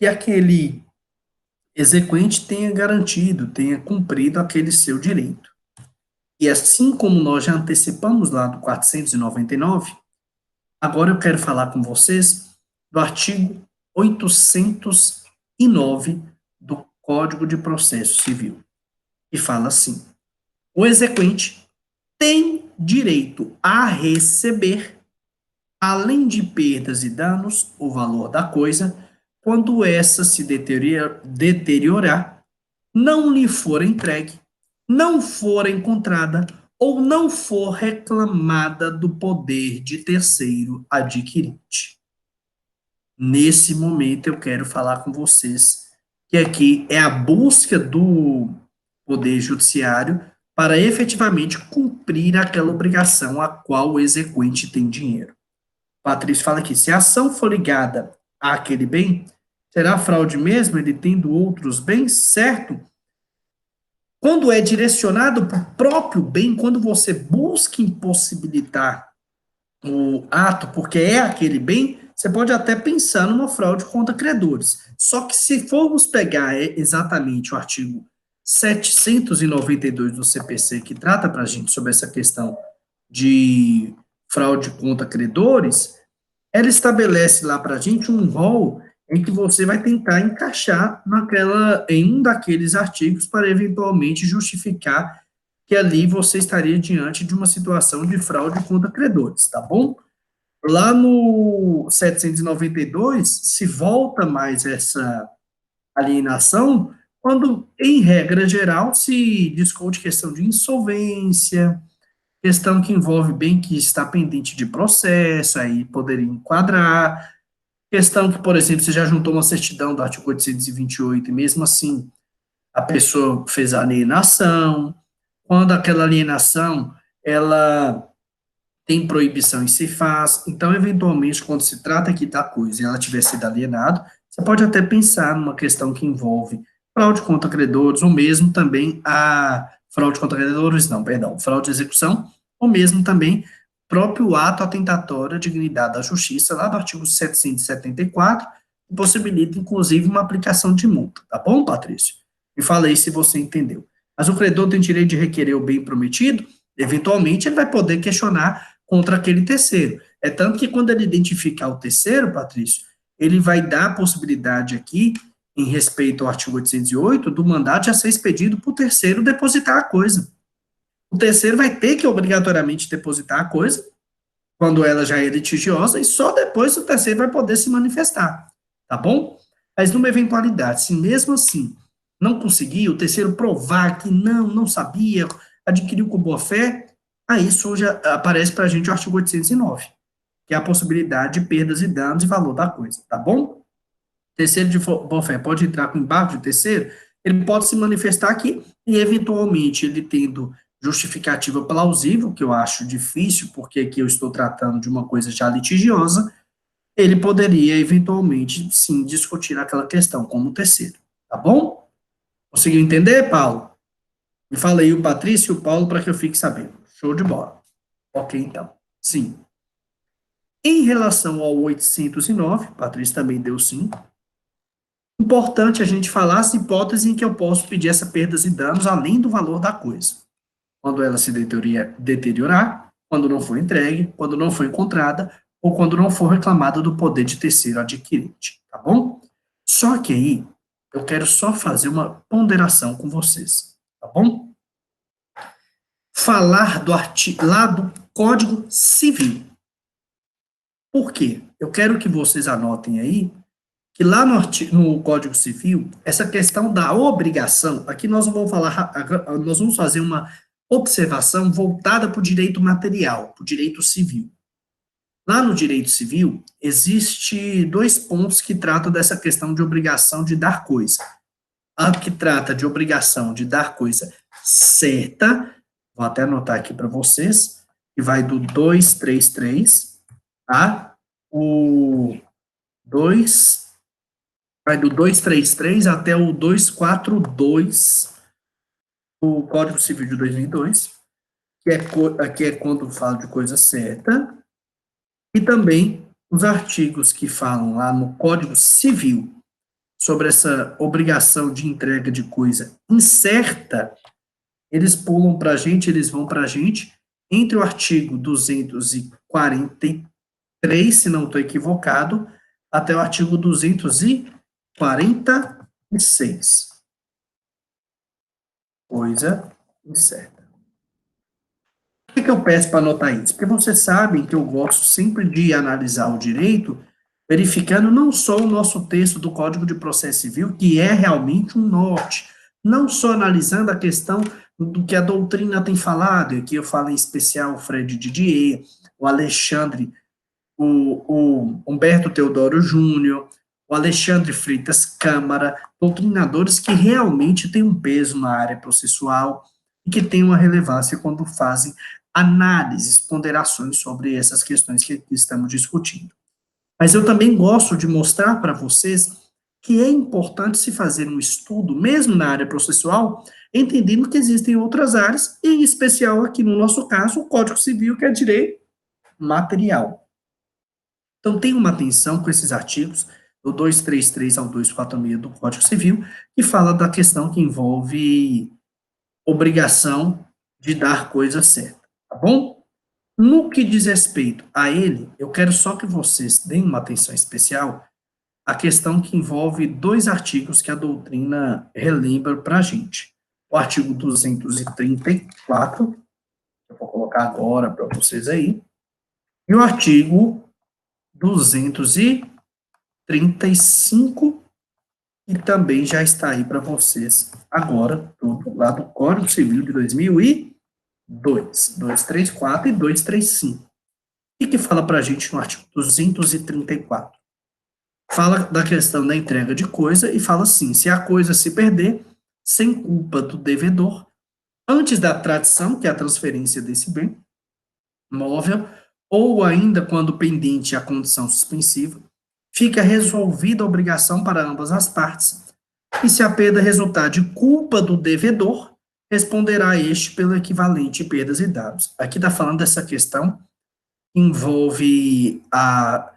que aquele exequente tenha garantido, tenha cumprido aquele seu direito. E assim como nós já antecipamos lá do 499, agora eu quero falar com vocês do artigo 809 do Código de Processo Civil, que fala assim: o exequente tem direito a receber, além de perdas e danos, o valor da coisa, quando essa se deteriorar, não lhe for entregue, não for encontrada ou não for reclamada do poder de terceiro adquirente. Nesse momento eu quero falar com vocês que aqui é a busca do Poder Judiciário para efetivamente cumprir aquela obrigação a qual o exequente tem dinheiro. Patrício fala aqui, se a ação for ligada àquele bem, será fraude mesmo, ele tendo outros bens, certo? Quando é direcionado para o próprio bem, quando você busca impossibilitar o ato, porque é aquele bem, você pode até pensar numa fraude contra credores. Só que se formos pegar exatamente o artigo 792 do CPC, que trata para a gente sobre essa questão de fraude contra credores, ela estabelece lá para a gente um rol em que você vai tentar encaixar em um daqueles artigos para eventualmente justificar que ali você estaria diante de uma situação de fraude contra credores, tá bom? Lá no 792, se volta mais essa alienação quando, em regra geral, se discute questão de insolvência, questão que envolve bem que está pendente de processo, aí poderia enquadrar, questão que, por exemplo, você já juntou uma certidão do artigo 828 e mesmo assim a pessoa fez a alienação, quando aquela alienação, ela tem proibição e se faz, então, eventualmente, quando se trata aqui da coisa e ela tiver sido alienada, você pode até pensar numa questão que envolve fraude contra credores, ou mesmo também a fraude contra credores, não, perdão, fraude de execução, ou mesmo também próprio ato atentatório à dignidade da justiça, lá do artigo 774, que possibilita, inclusive, uma aplicação de multa, tá bom, Patrício? Me fala aí se você entendeu. Mas o credor tem direito de requerer o bem prometido, eventualmente ele vai poder questionar contra aquele terceiro. É tanto que quando ele identificar o terceiro, Patrício, ele vai dar a possibilidade aqui, em respeito ao artigo 808, do mandato já ser expedido para o terceiro depositar a coisa. O terceiro vai ter que obrigatoriamente depositar a coisa, quando ela já é litigiosa, e só depois o terceiro vai poder se manifestar, tá bom? Mas numa eventualidade, se mesmo assim não conseguir, o terceiro provar que não sabia, adquiriu com boa fé, aí surge, aparece para a gente o artigo 809. que é a possibilidade de perdas e danos e valor da coisa, tá bom? Terceiro de boa-fé pode entrar com embargo de terceiro, ele pode se manifestar aqui e, eventualmente, ele tendo justificativa plausível, que eu acho difícil, porque aqui eu estou tratando de uma coisa já litigiosa, ele poderia, eventualmente, sim, discutir aquela questão como terceiro, tá bom? Conseguiu entender, Paulo? Me fala aí o Patrício e o Paulo para que eu fique sabendo. Show de bola. Ok, então. Sim. Em relação ao 809, Patrícia também deu sim. Importante a gente falar as hipóteses em que eu posso pedir essa perdas e danos além do valor da coisa. Quando ela se deteriorar, quando não for entregue, quando não for encontrada, ou quando não for reclamada do poder de terceiro adquirente, tá bom? Só que aí, eu quero só fazer uma ponderação com vocês, tá bom? Falar do artigo, lá do Código Civil. Por quê? Eu quero que vocês anotem aí que lá no Código Civil, essa questão da obrigação, aqui nós vamos falar, nós vamos fazer uma observação voltada para o direito material, para o direito civil. Lá no direito civil, existe dois pontos que tratam dessa questão de obrigação de dar coisa. A que trata de obrigação de dar coisa certa, vou até anotar aqui para vocês, que vai do 233, tá? O 2 vai do 233 até o 242 do Código Civil de 2002, que é quando fala de coisa certa, e também os artigos que falam lá no Código Civil sobre essa obrigação de entrega de coisa incerta, eles pulam para a gente, eles vão para a gente, entre o artigo 243, se não estou equivocado, até o artigo 246. Coisa incerta. Por que eu peço para anotar isso? Porque vocês sabem que eu gosto sempre de analisar o direito, verificando não só o nosso texto do Código de Processo Civil, que é realmente um norte, não só analisando a questão do que a doutrina tem falado, e aqui eu falo em especial o Fred Didier, o Alexandre, o Humberto Teodoro Júnior, o Alexandre Freitas Câmara, doutrinadores que realmente têm um peso na área processual e que têm uma relevância quando fazem análises, ponderações sobre essas questões que estamos discutindo. Mas eu também gosto de mostrar para vocês que é importante se fazer um estudo, mesmo na área processual, entendendo que existem outras áreas, e em especial aqui no nosso caso, o Código Civil, que é direito material. Então, tenha uma atenção com esses artigos, do 233 ao 246 do Código Civil, que fala da questão que envolve obrigação de dar coisa certa, tá bom? No que diz respeito a ele, eu quero só que vocês deem uma atenção especial à questão que envolve dois artigos que a doutrina relembra para a gente. O artigo 234, eu vou colocar agora para vocês aí, e o artigo 235, que também já está aí para vocês agora, tudo lá do Código Civil de 2002, 234 e 235. O que fala para a gente no artigo 234? Fala da questão da entrega de coisa e fala assim, se a coisa se perder, sem culpa do devedor, antes da tradição, que é a transferência desse bem móvel, ou ainda quando pendente a condição suspensiva, fica resolvida a obrigação para ambas as partes. E se a perda resultar de culpa do devedor, responderá este pelo equivalente perdas e danos. Aqui está falando dessa questão que envolve a,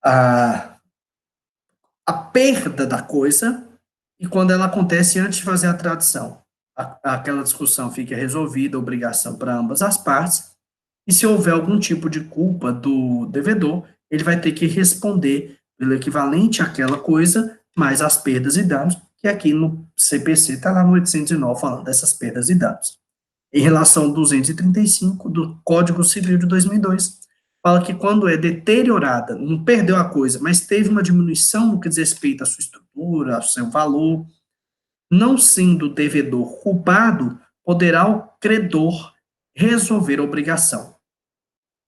a perda da coisa e quando ela acontece antes de fazer a tradição. Aquela discussão fica resolvida, obrigação para ambas as partes, e se houver algum tipo de culpa do devedor, ele vai ter que responder pelo equivalente àquela coisa, mais as perdas e danos, que aqui no CPC está lá no 809 falando dessas perdas e danos. Em relação ao 235 do Código Civil de 2002, fala que quando é deteriorada, não perdeu a coisa, mas teve uma diminuição no que diz respeito à sua estrutura, ao seu valor, não sendo o devedor culpado, poderá o credor resolver a obrigação.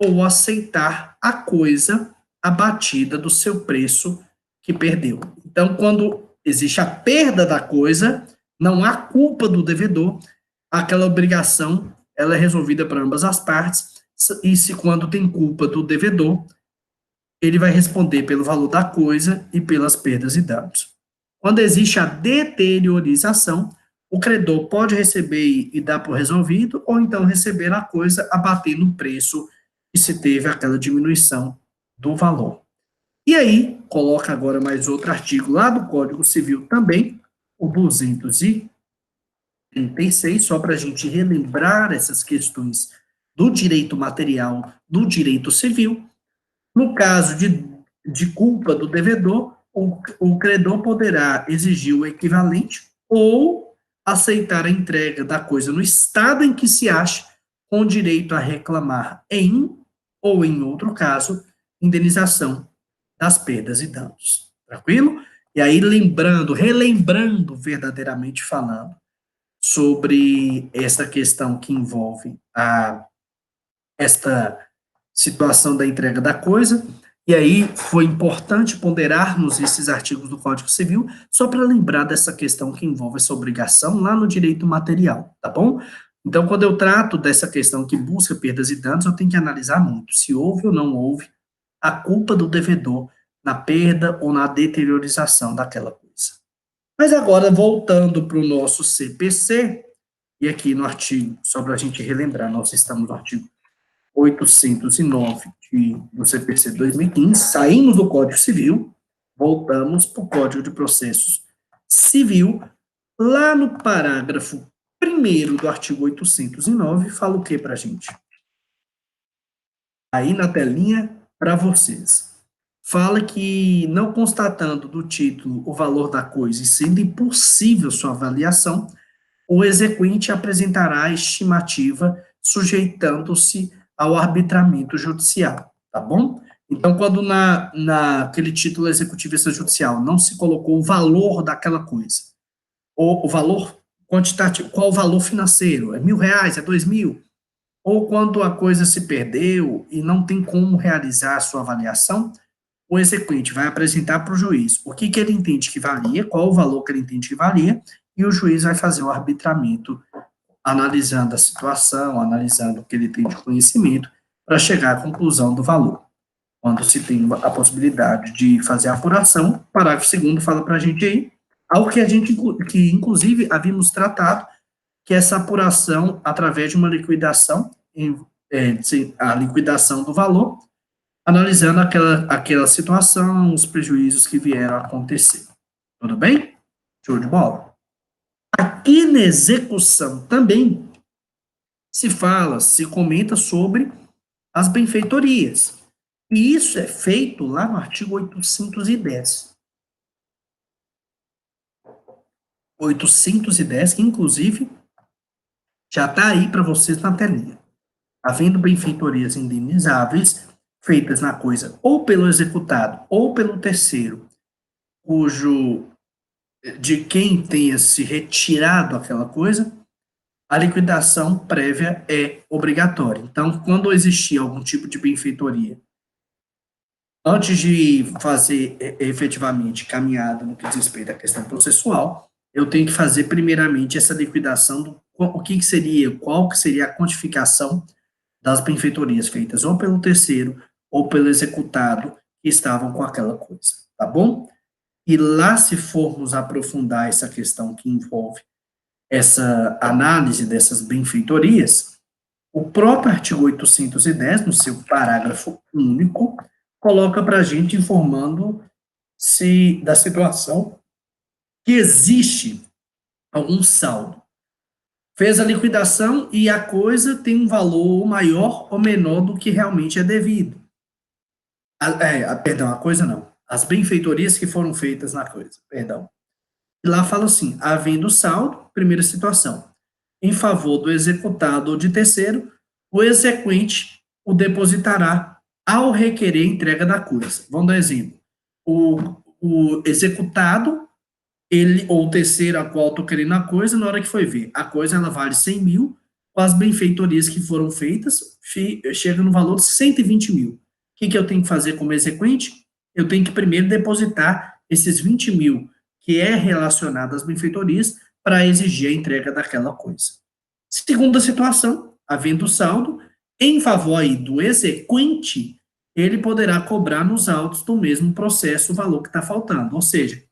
ou aceitar a coisa abatida do seu preço que perdeu. Então, quando existe a perda da coisa, não há culpa do devedor, aquela obrigação ela é resolvida para ambas as partes, e se quando tem culpa do devedor, ele vai responder pelo valor da coisa e pelas perdas e danos. Quando existe a deteriorização, o credor pode receber e dar por resolvido, ou então receber a coisa abater no preço que se teve aquela diminuição do valor. E aí, coloca agora mais outro artigo lá do Código Civil também, o 236, só para a gente relembrar essas questões do direito material, do direito civil. No caso de culpa do devedor, o credor poderá exigir o equivalente ou aceitar a entrega da coisa no estado em que se acha, com direito a reclamar em, ou em outro caso, indenização das perdas e danos. Tranquilo? E aí, relembrando verdadeiramente falando sobre essa questão que envolve esta situação da entrega da coisa, e aí foi importante ponderarmos esses artigos do Código Civil, só para lembrar dessa questão que envolve essa obrigação lá no direito material, tá bom? Então, quando eu trato dessa questão que busca perdas e danos, eu tenho que analisar muito se houve ou não houve a culpa do devedor na perda ou na deteriorização daquela coisa. Mas agora, voltando para o nosso CPC, e aqui no artigo, só para a gente relembrar, nós estamos no artigo 809 do CPC 2015, saímos do Código Civil, voltamos para o Código de Processos Civil, lá no parágrafo 1º do artigo 809, fala o que para a gente? Aí na telinha, para vocês. Fala que, não constatando do título o valor da coisa e sendo impossível sua avaliação, o exequente apresentará a estimativa sujeitando-se ao arbitramento judicial, tá bom? Então, quando naquele título executivo extrajudicial não se colocou o valor daquela coisa, ou o valor quantitativo, qual o valor financeiro, é R$1.000, é 2.000, ou quando a coisa se perdeu e não tem como realizar a sua avaliação, o exequente vai apresentar para o juiz o que ele entende que valia, qual o valor que ele entende que valia, e o juiz vai fazer o arbitramento, analisando a situação, analisando o que ele tem de conhecimento, para chegar à conclusão do valor. Quando se tem a possibilidade de fazer a apuração, o parágrafo 2º fala para a gente aí, algo que a gente, que inclusive havíamos tratado, que é essa apuração através de uma liquidação, a liquidação do valor, analisando aquela situação, os prejuízos que vieram a acontecer. Tudo bem? Show de bola? Aqui na execução também se comenta sobre as benfeitorias. E isso é feito lá no artigo 810. 810, que inclusive já está aí para vocês na telinha. Havendo benfeitorias indenizáveis feitas na coisa ou pelo executado ou pelo terceiro, de quem tenha se retirado aquela coisa, a liquidação prévia é obrigatória. Então, quando existir algum tipo de benfeitoria, antes de fazer efetivamente caminhada no que diz respeito à questão processual, eu tenho que fazer primeiramente essa liquidação qual que seria a quantificação das benfeitorias feitas ou pelo terceiro ou pelo executado que estavam com aquela coisa, tá bom? E lá, se formos aprofundar essa questão que envolve essa análise dessas benfeitorias, o próprio artigo 810, no seu parágrafo único, coloca para a gente informando da situação que existe algum saldo. Fez a liquidação e a coisa tem um valor maior ou menor do que realmente é devido. Perdão, a coisa não. As benfeitorias que foram feitas na coisa, perdão. E lá fala assim, havendo saldo, primeira situação, em favor do executado ou de terceiro, o exequente o depositará ao requerer a entrega da coisa. Vamos dar um exemplo. O executado, ele ou o terceiro a qual estou querendo a coisa, na hora que foi ver, a coisa ela vale 100 mil, as benfeitorias que foram feitas, chega no valor de 120 mil. O que eu tenho que fazer como exequente? Eu tenho que primeiro depositar esses 20 mil, que é relacionado às benfeitorias, para exigir a entrega daquela coisa. Segunda situação, havendo saldo, em favor aí do exequente, ele poderá cobrar nos autos do mesmo processo o valor que está faltando. Ou seja,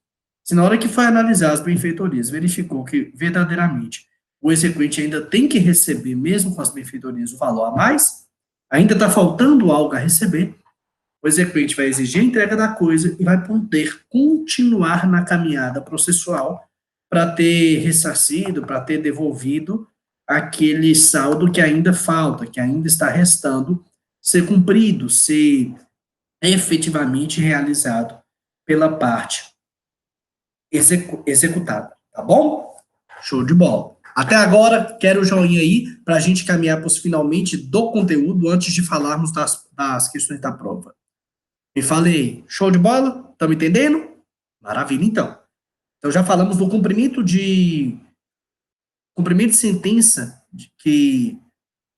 se na hora que foi analisar as benfeitorias, verificou que verdadeiramente o exequente ainda tem que receber, mesmo com as benfeitorias, o valor a mais, ainda está faltando algo a receber, o exequente vai exigir a entrega da coisa e vai poder continuar na caminhada processual para ter ressarcido, para ter devolvido aquele saldo que ainda falta, que ainda está restando ser cumprido, ser efetivamente realizado pela parte executada, tá bom? Show de bola. Até agora, quero o joinha aí, para a gente caminhar para os finalmente do conteúdo, antes de falarmos das questões da prova. Me falei, show de bola? Estão me entendendo? Maravilha, então. Então, já falamos do cumprimento de sentença que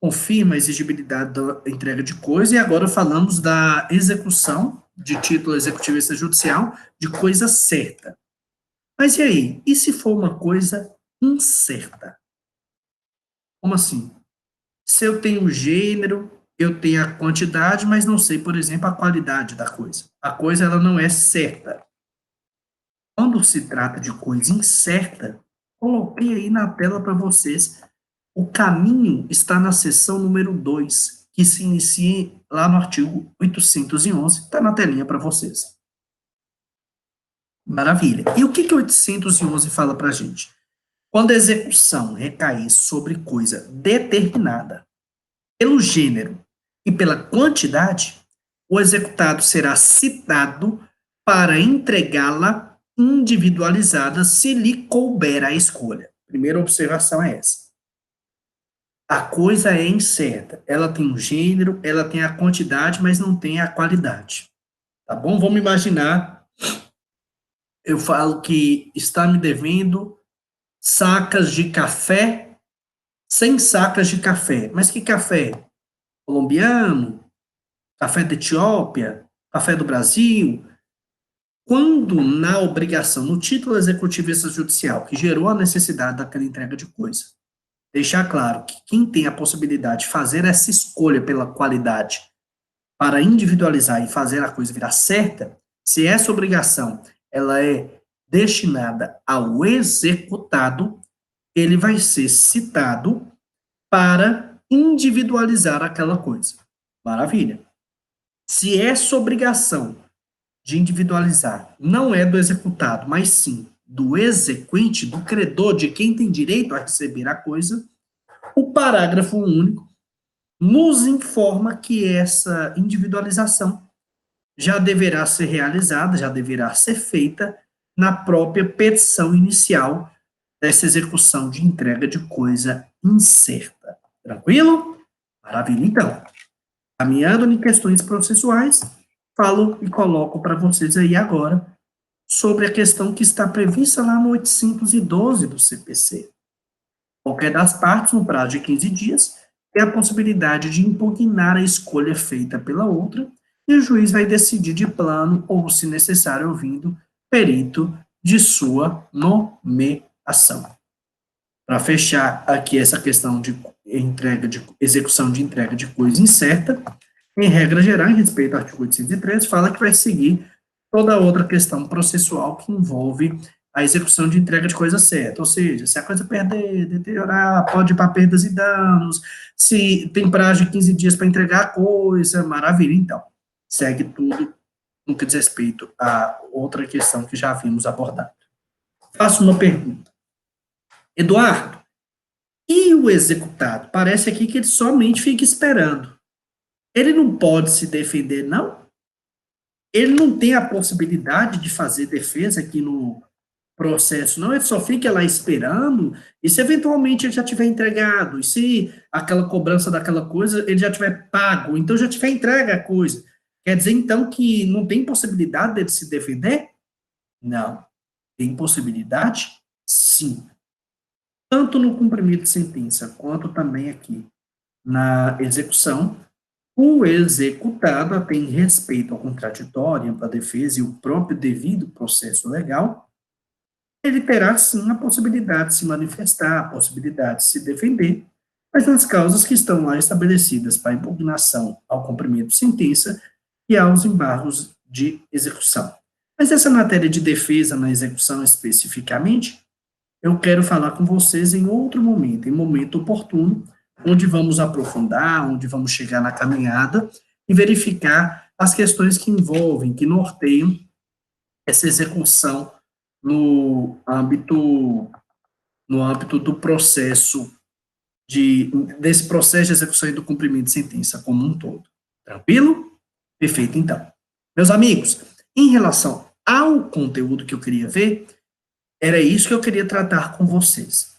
confirma a exigibilidade da entrega de coisa, e agora falamos da execução de título executivo extrajudicial de coisa certa. Mas e aí? E se for uma coisa incerta? Como assim? Se eu tenho o gênero, eu tenho a quantidade, mas não sei, por exemplo, a qualidade da coisa. A coisa, ela não é certa. Quando se trata de coisa incerta, coloquei aí na tela para vocês. O caminho está na seção número 2, que se inicia lá no artigo 811, está na telinha para vocês. Maravilha. E o que 811 fala para a gente? Quando a execução recair sobre coisa determinada, pelo gênero e pela quantidade, o executado será citado para entregá-la individualizada se lhe couber a escolha. Primeira observação é essa. A coisa é incerta. Ela tem um gênero, ela tem a quantidade, mas não tem a qualidade. Tá bom? Vamos imaginar, eu falo que está me devendo sacas de café, 100 sacas de café. Mas que café? Colombiano? Café da Etiópia? Café do Brasil? Quando na obrigação, no título executivo extrajudicial, que gerou a necessidade daquela entrega de coisa, deixar claro que quem tem a possibilidade de fazer essa escolha pela qualidade para individualizar e fazer a coisa virar certa, se essa obrigação ela é destinada ao executado, ele vai ser citado para individualizar aquela coisa. Maravilha. Se essa obrigação de individualizar não é do executado, mas sim do exequente, do credor, de quem tem direito a receber a coisa, o parágrafo único nos informa que essa individualização já deverá ser realizada, já deverá ser feita na própria petição inicial dessa execução de entrega de coisa incerta. Tranquilo? Maravilha, então. Caminhando em questões processuais, falo e coloco para vocês aí agora sobre a questão que está prevista lá no 812 do CPC. Qualquer das partes, no prazo de 15 dias, tem a possibilidade de impugnar a escolha feita pela outra, e o juiz vai decidir de plano ou, se necessário, ouvindo perito de sua nomeação. Para fechar aqui essa questão de execução de entrega de coisa incerta, em regra geral, em respeito ao artigo 803, fala que vai seguir toda outra questão processual que envolve a execução de entrega de coisa certa, ou seja, se a coisa perder, deteriorar, pode ir para perdas e danos, se tem prazo de 15 dias para entregar a coisa, maravilha, então, segue tudo no que diz respeito a outra questão que já vimos abordado. Faço uma pergunta. Eduardo, e o executado? Parece aqui que ele somente fica esperando. Ele não pode se defender, não? Ele não tem a possibilidade de fazer defesa aqui no processo, não? Ele só fica lá esperando, e se eventualmente ele já tiver entregado, e se aquela cobrança daquela coisa, ele já tiver pago, então já tiver entregue a coisa. Quer dizer, então, que não tem possibilidade dele se defender? Não. Tem possibilidade? Sim. tanto no cumprimento de sentença, quanto também aqui na execução, o executado tem respeito ao contraditório, ampla defesa e o próprio devido processo legal, ele terá sim a possibilidade de se manifestar, a possibilidade de se defender, mas nas causas que estão lá estabelecidas para impugnação ao cumprimento de sentença e aos embargos de execução. Mas essa matéria de defesa na execução especificamente, eu quero falar com vocês em outro momento, em momento oportuno, onde vamos aprofundar, onde vamos chegar na caminhada e verificar as questões que envolvem, que norteiam essa execução no âmbito do processo desse processo de execução e do cumprimento de sentença como um todo. Tranquilo? Perfeito, então. Meus amigos, em relação ao conteúdo que eu queria ver, era isso que eu queria tratar com vocês.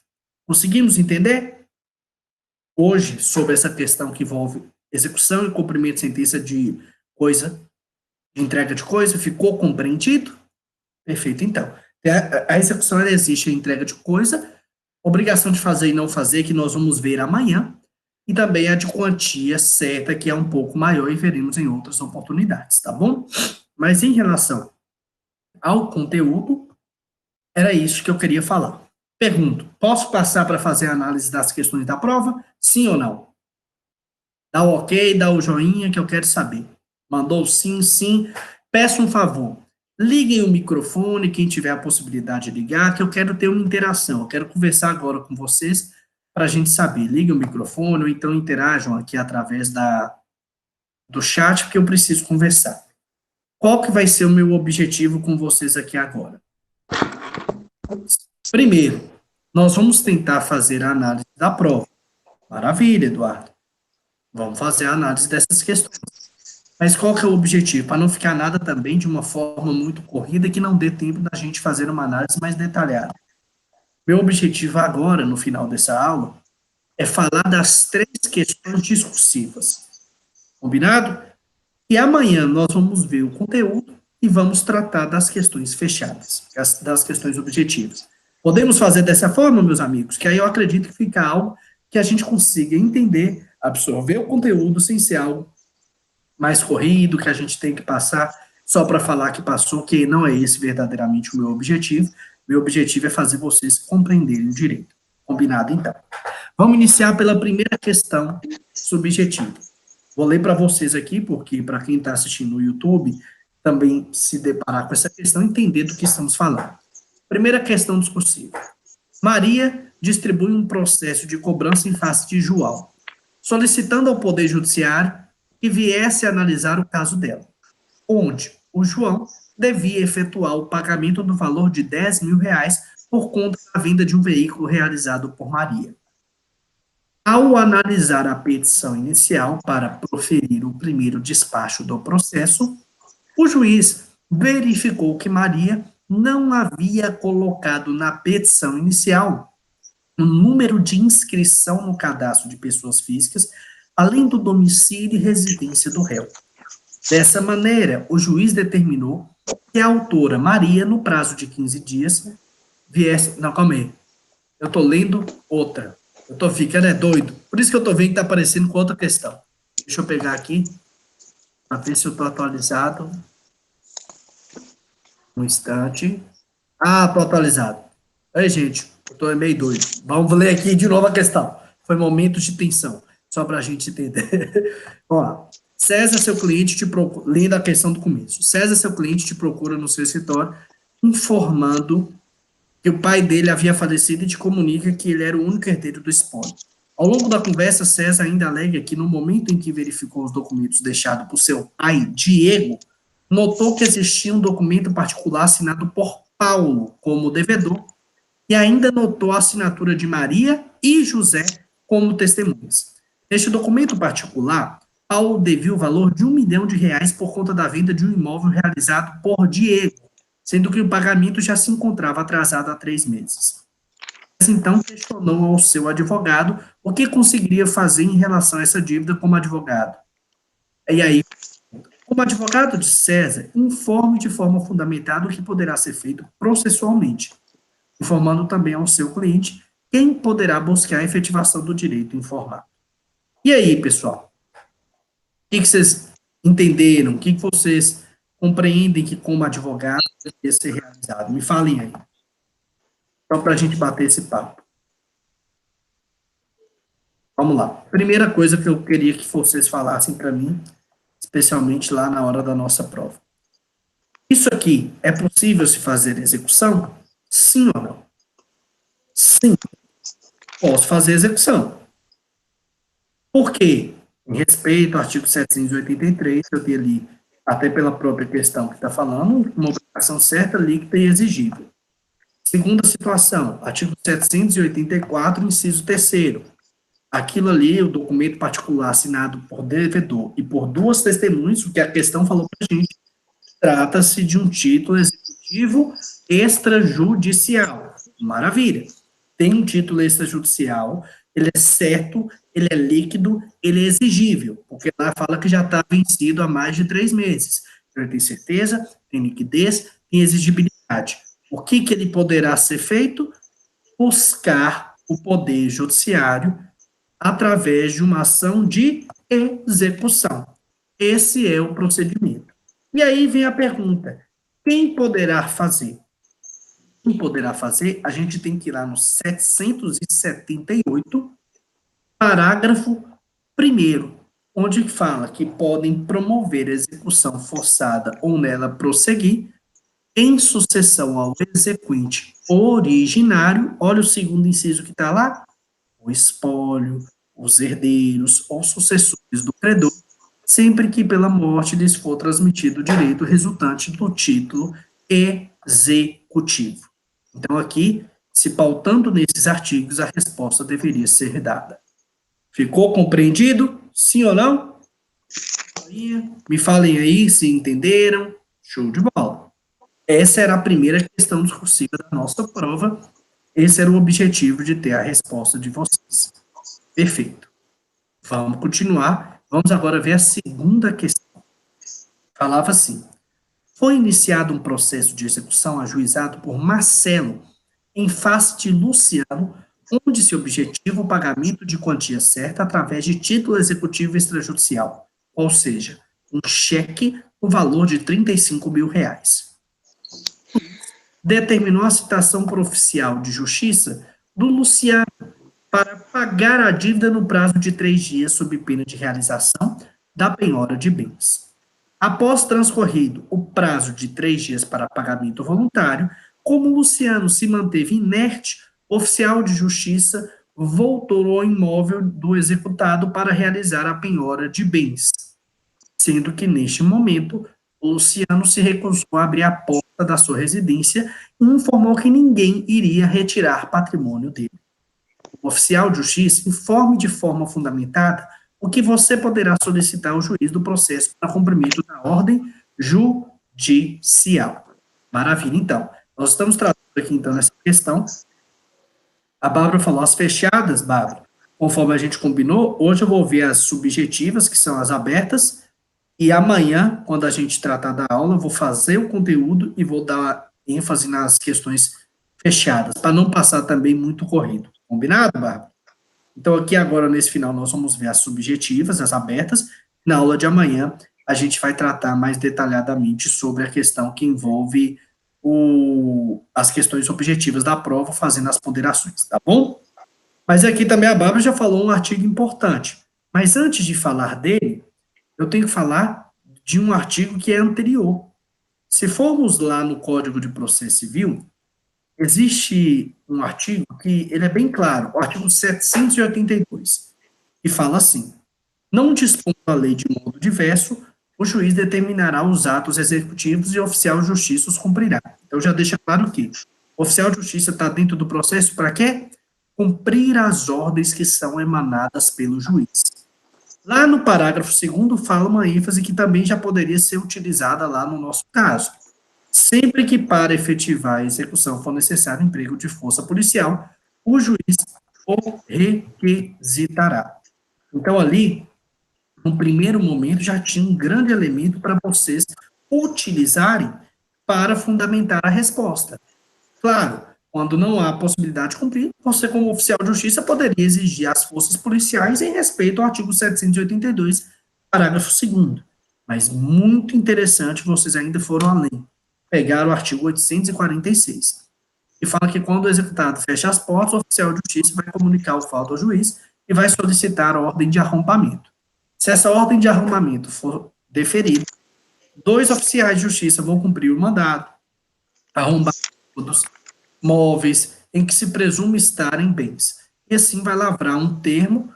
Conseguimos entender? Hoje, sobre essa questão que envolve execução e cumprimento de sentença de coisa, de entrega de coisa, ficou compreendido? Perfeito, então. A execução, ela existe a entrega de coisa, obrigação de fazer e não fazer, que nós vamos ver amanhã, e também a de quantia certa, que é um pouco maior, e veremos em outras oportunidades, tá bom? Mas em relação ao conteúdo, era isso que eu queria falar. Pergunto, posso passar para fazer a análise das questões da prova? Sim ou não? Dá o ok, dá o joinha que eu quero saber. Mandou sim, sim. Peço um favor. Liguem o microfone, quem tiver a possibilidade de ligar, que eu quero ter uma interação. Eu quero conversar agora com vocês para a gente saber. Liguem o microfone ou então interajam aqui através do chat, porque eu preciso conversar. Qual que vai ser o meu objetivo com vocês aqui agora? Primeiro, nós vamos tentar fazer a análise da prova. Maravilha, Eduardo. Vamos fazer a análise dessas questões. Mas qual que é o objetivo? Para não ficar nada também de uma forma muito corrida que não dê tempo da gente fazer uma análise mais detalhada. Meu objetivo agora, no final dessa aula, é falar das 3 questões discursivas. Combinado? E amanhã nós vamos ver o conteúdo e vamos tratar das questões fechadas, das questões objetivas. Podemos fazer dessa forma, meus amigos, que aí eu acredito que fica algo que a gente consiga entender, absorver o conteúdo sem ser algo mais corrido, que a gente tem que passar só para falar que passou, que não é esse verdadeiramente o meu objetivo. Meu objetivo é fazer vocês compreenderem o direito. Combinado, então? Vamos iniciar pela primeira questão subjetiva. Vou ler para vocês aqui, porque para quem está assistindo no YouTube, também se deparar com essa questão, entender do que estamos falando. Primeira questão discursiva. Maria distribui um processo de cobrança em face de João, solicitando ao Poder Judiciário que viesse analisar o caso dela, onde o João devia efetuar o pagamento do valor de R$ 10.000 por conta da venda de um veículo realizado por Maria. Ao analisar a petição inicial para proferir o primeiro despacho do processo, o juiz verificou que Maria não havia colocado na petição inicial o número de inscrição no cadastro de pessoas físicas, além do domicílio e residência do réu. Dessa maneira, o juiz determinou que a autora Maria, no prazo de 15 dias, viesse... Não, calma aí. Eu estou lendo outra. Eu estou ficando doido. Por isso que eu estou vendo que está aparecendo com outra questão. Deixa eu pegar aqui, para ver se eu estou atualizado. Um instante. Ah, estou atualizado. Aí, gente, eu estou meio doido. Vamos ler aqui de novo a questão. Foi momento de tensão, só para a gente entender. Ó, César, seu cliente, te procura, lendo a questão do começo. César, seu cliente, te procura no seu escritório, informando que o pai dele havia falecido e te comunica que ele era o único herdeiro do espólio. Ao longo da conversa, César ainda alega que no momento em que verificou os documentos deixados por seu pai, Diego, notou que existia um documento particular assinado por Paulo como devedor e ainda notou a assinatura de Maria e José como testemunhas. Neste documento particular, Paulo devia o valor de R$ 1 milhão por conta da venda de um imóvel realizado por Diego, sendo que o pagamento já se encontrava atrasado há 3 meses. Mas então questionou ao seu advogado o que conseguiria fazer em relação a essa dívida como advogado. E aí, como advogado de César, informe de forma fundamentada o que poderá ser feito processualmente, informando também ao seu cliente quem poderá buscar a efetivação do direito informado. E aí, pessoal? O que vocês entenderam? O que vocês compreendem que, como advogado, deveria ser realizado? Me falem aí. Só para a gente bater esse papo. Vamos lá. Primeira coisa que eu queria que vocês falassem para mim, especialmente lá na hora da nossa prova. Isso aqui é possível se fazer execução? Sim ou não? Sim. Posso fazer execução. Por quê? Em respeito ao artigo 783, eu tenho ali, até pela própria questão que está falando, uma obrigação certa, líquida e exigível. Segunda situação, artigo 784, inciso 3º. Aquilo ali, o documento particular assinado por devedor e por duas testemunhas, o que a questão falou para a gente, trata-se de um título executivo extrajudicial. Maravilha. Tem um título extrajudicial, ele é certo, ele é líquido, ele é exigível, porque lá fala que já está vencido há mais de 3 meses. Então, ele tem certeza, tem liquidez, tem exigibilidade. O que ele poderá ser feito? Buscar o poder judiciário através de uma ação de execução. Esse é o procedimento. E aí vem a pergunta: quem poderá fazer? Quem poderá fazer? A gente tem que ir lá no 778, parágrafo 1º, onde fala que podem promover execução forçada ou nela prosseguir em sucessão ao exequente originário. Olha o segundo inciso que está lá: o espólio, os herdeiros ou sucessores do credor, sempre que pela morte lhes for transmitido o direito resultante do título executivo. Então, aqui, se pautando nesses artigos, a resposta deveria ser dada. Ficou compreendido? Sim ou não? Me falem aí se entenderam. Show de bola. Essa era a primeira questão discursiva da nossa prova. Esse era o objetivo de ter a resposta de vocês. Perfeito. Vamos continuar. Vamos agora ver a segunda questão. Falava assim: foi iniciado um processo de execução ajuizado por Marcelo em face de Luciano, onde se objetiva o pagamento de quantia certa através de título executivo extrajudicial, ou seja, um cheque no valor de R$35 mil. Determinou a citação por oficial de justiça do Luciano para pagar a dívida no prazo de 3 dias, sob pena de realização da penhora de bens. Após transcorrido o prazo de 3 dias para pagamento voluntário, como Luciano se manteve inerte, o oficial de justiça voltou ao imóvel do executado para realizar a penhora de bens, sendo que, neste momento, o Luciano se recusou a abrir a porta da sua residência e informou que ninguém iria retirar patrimônio dele. O oficial de justiça informe de forma fundamentada o que você poderá solicitar ao juiz do processo para cumprimento da ordem judicial. Maravilha, então. Nós estamos tratando aqui, então, nessa questão. A Bárbara falou as fechadas, Bárbara. Conforme a gente combinou, hoje eu vou ver as subjetivas, que são as abertas, e amanhã, quando a gente tratar da aula, eu vou fazer o conteúdo e vou dar ênfase nas questões fechadas, para não passar também muito corrido. Combinado, Bárbara? Então, aqui agora, nesse final, nós vamos ver as subjetivas, as abertas. Na aula de amanhã, a gente vai tratar mais detalhadamente sobre a questão que envolve as questões objetivas da prova, fazendo as ponderações, tá bom? Mas aqui também a Bárbara já falou um artigo importante. Mas antes de falar dele, eu tenho que falar de um artigo que é anterior. Se formos lá no Código de Processo Civil, existe um artigo que ele é bem claro, o artigo 782, que fala assim: não dispondo a lei de modo diverso, o juiz determinará os atos executivos e o oficial de justiça os cumprirá. Então, já deixa claro que o oficial de justiça está dentro do processo para quê? Cumprir as ordens que são emanadas pelo juiz. Lá no parágrafo 2º fala uma ênfase que também já poderia ser utilizada lá no nosso caso. Sempre que para efetivar a execução for necessário emprego de força policial, o juiz o requisitará. Então, ali, no primeiro momento, já tinha um grande elemento para vocês utilizarem para fundamentar a resposta. Claro, Quando não há possibilidade de cumprir, você, como oficial de justiça, poderia exigir às forças policiais em respeito ao artigo 782, parágrafo 2º. Mas muito interessante, vocês ainda foram além. Pegaram o artigo 846, que fala que quando o executado fecha as portas, o oficial de justiça vai comunicar o fato ao juiz e vai solicitar a ordem de arrombamento. Se essa ordem de arrombamento for deferida, 2 oficiais de justiça vão cumprir o mandado, arrombar todos móveis em que se presume estarem bens. E assim vai lavrar um termo,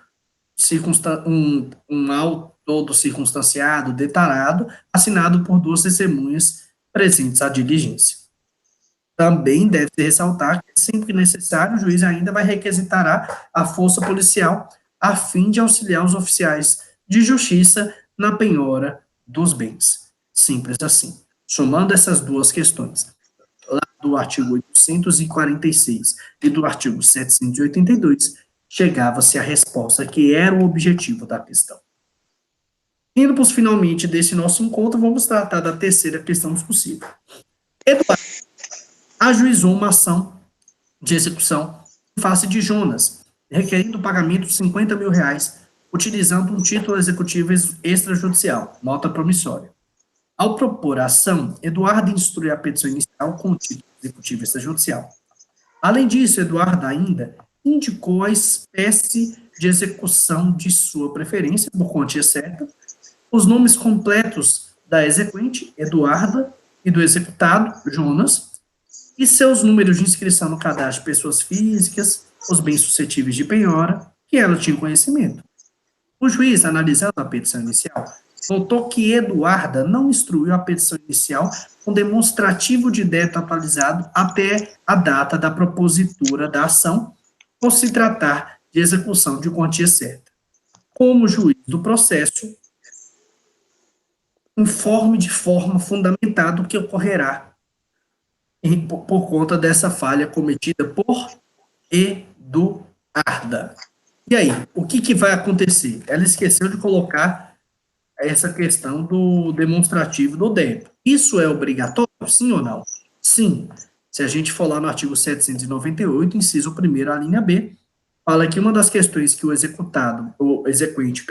um auto circunstanciado, detalhado, assinado por 2 testemunhas presentes à diligência. Também deve-se ressaltar que, sempre que necessário, o juiz ainda vai requisitará a força policial a fim de auxiliar os oficiais de justiça na penhora dos bens. Simples assim. Somando essas 2 questões, lá do artigo 846 e do artigo 782, chegava-se à resposta que era o objetivo da questão. Indo para os finalmente desse nosso encontro, vamos tratar da terceira questão discussível. Eduardo ajuizou uma ação de execução em face de Jonas, requerendo o pagamento de R$50 mil, utilizando um título executivo extrajudicial, nota promissória. Ao propor a ação, Eduardo instrui a petição inicial com o título executivo extrajudicial. Além disso, Eduardo ainda indicou a espécie de execução de sua preferência, por quantia certa, os nomes completos da exequente, Eduarda, e do executado, Jonas, e seus números de inscrição no cadastro de pessoas físicas, os bens suscetíveis de penhora, que ela tinha conhecimento. O juiz, analisando a petição inicial, notou que Eduarda não instruiu a petição inicial com demonstrativo de débito atualizado até a data da propositura da ação, por se tratar de execução de quantia certa. Como juiz do processo, informe de forma fundamentada o que ocorrerá por conta dessa falha cometida por Eduarda. E aí, o que vai acontecer? Ela esqueceu de colocar essa questão do demonstrativo do débito. Isso é obrigatório, sim ou não? Sim. Se a gente for lá no artigo 798, inciso 1º, a linha B, fala que uma das questões que o exequente,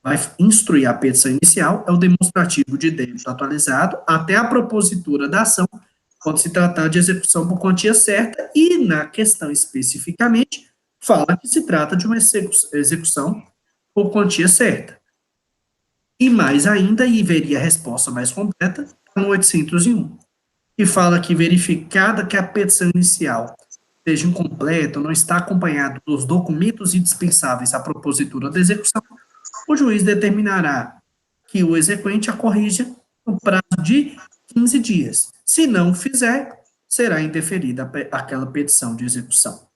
vai instruir a petição inicial é o demonstrativo de débito atualizado até a propositura da ação, quando se tratar de execução por quantia certa, e na questão especificamente, fala que se trata de uma execução por quantia certa. E mais ainda, e veria a resposta mais completa, no 801, que fala que verificada que a petição inicial seja incompleta ou não está acompanhada dos documentos indispensáveis à propositura da execução, o juiz determinará que o exequente a corrija no prazo de 15 dias. Se não fizer, será indeferida aquela petição de execução.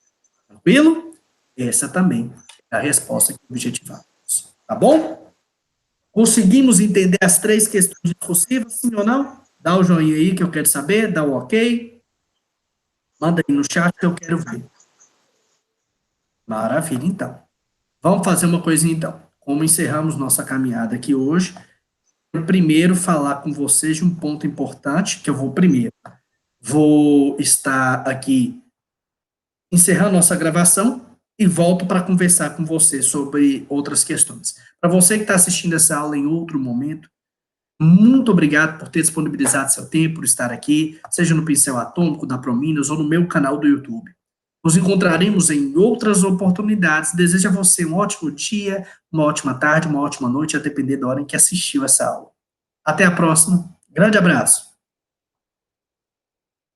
Tranquilo? Essa também é a resposta que objetivamos. Tá bom? Conseguimos entender as 3 questões discursivas, sim ou não? Dá o joinha aí que eu quero saber, dá o ok. Manda aí no chat que eu quero ver. Maravilha, então. Vamos fazer uma coisinha, então. Como encerramos nossa caminhada aqui hoje, eu primeiro falar com vocês de um ponto importante, que eu vou estar aqui encerrando nossa gravação e volto para conversar com você sobre outras questões. Para você que está assistindo essa aula em outro momento, muito obrigado por ter disponibilizado seu tempo, por estar aqui, seja no Pincel Atômico, da Prominas ou no meu canal do YouTube. Nos encontraremos em outras oportunidades. Desejo a você um ótimo dia, uma ótima tarde, uma ótima noite, a depender da hora em que assistiu essa aula. Até a próxima. Grande abraço.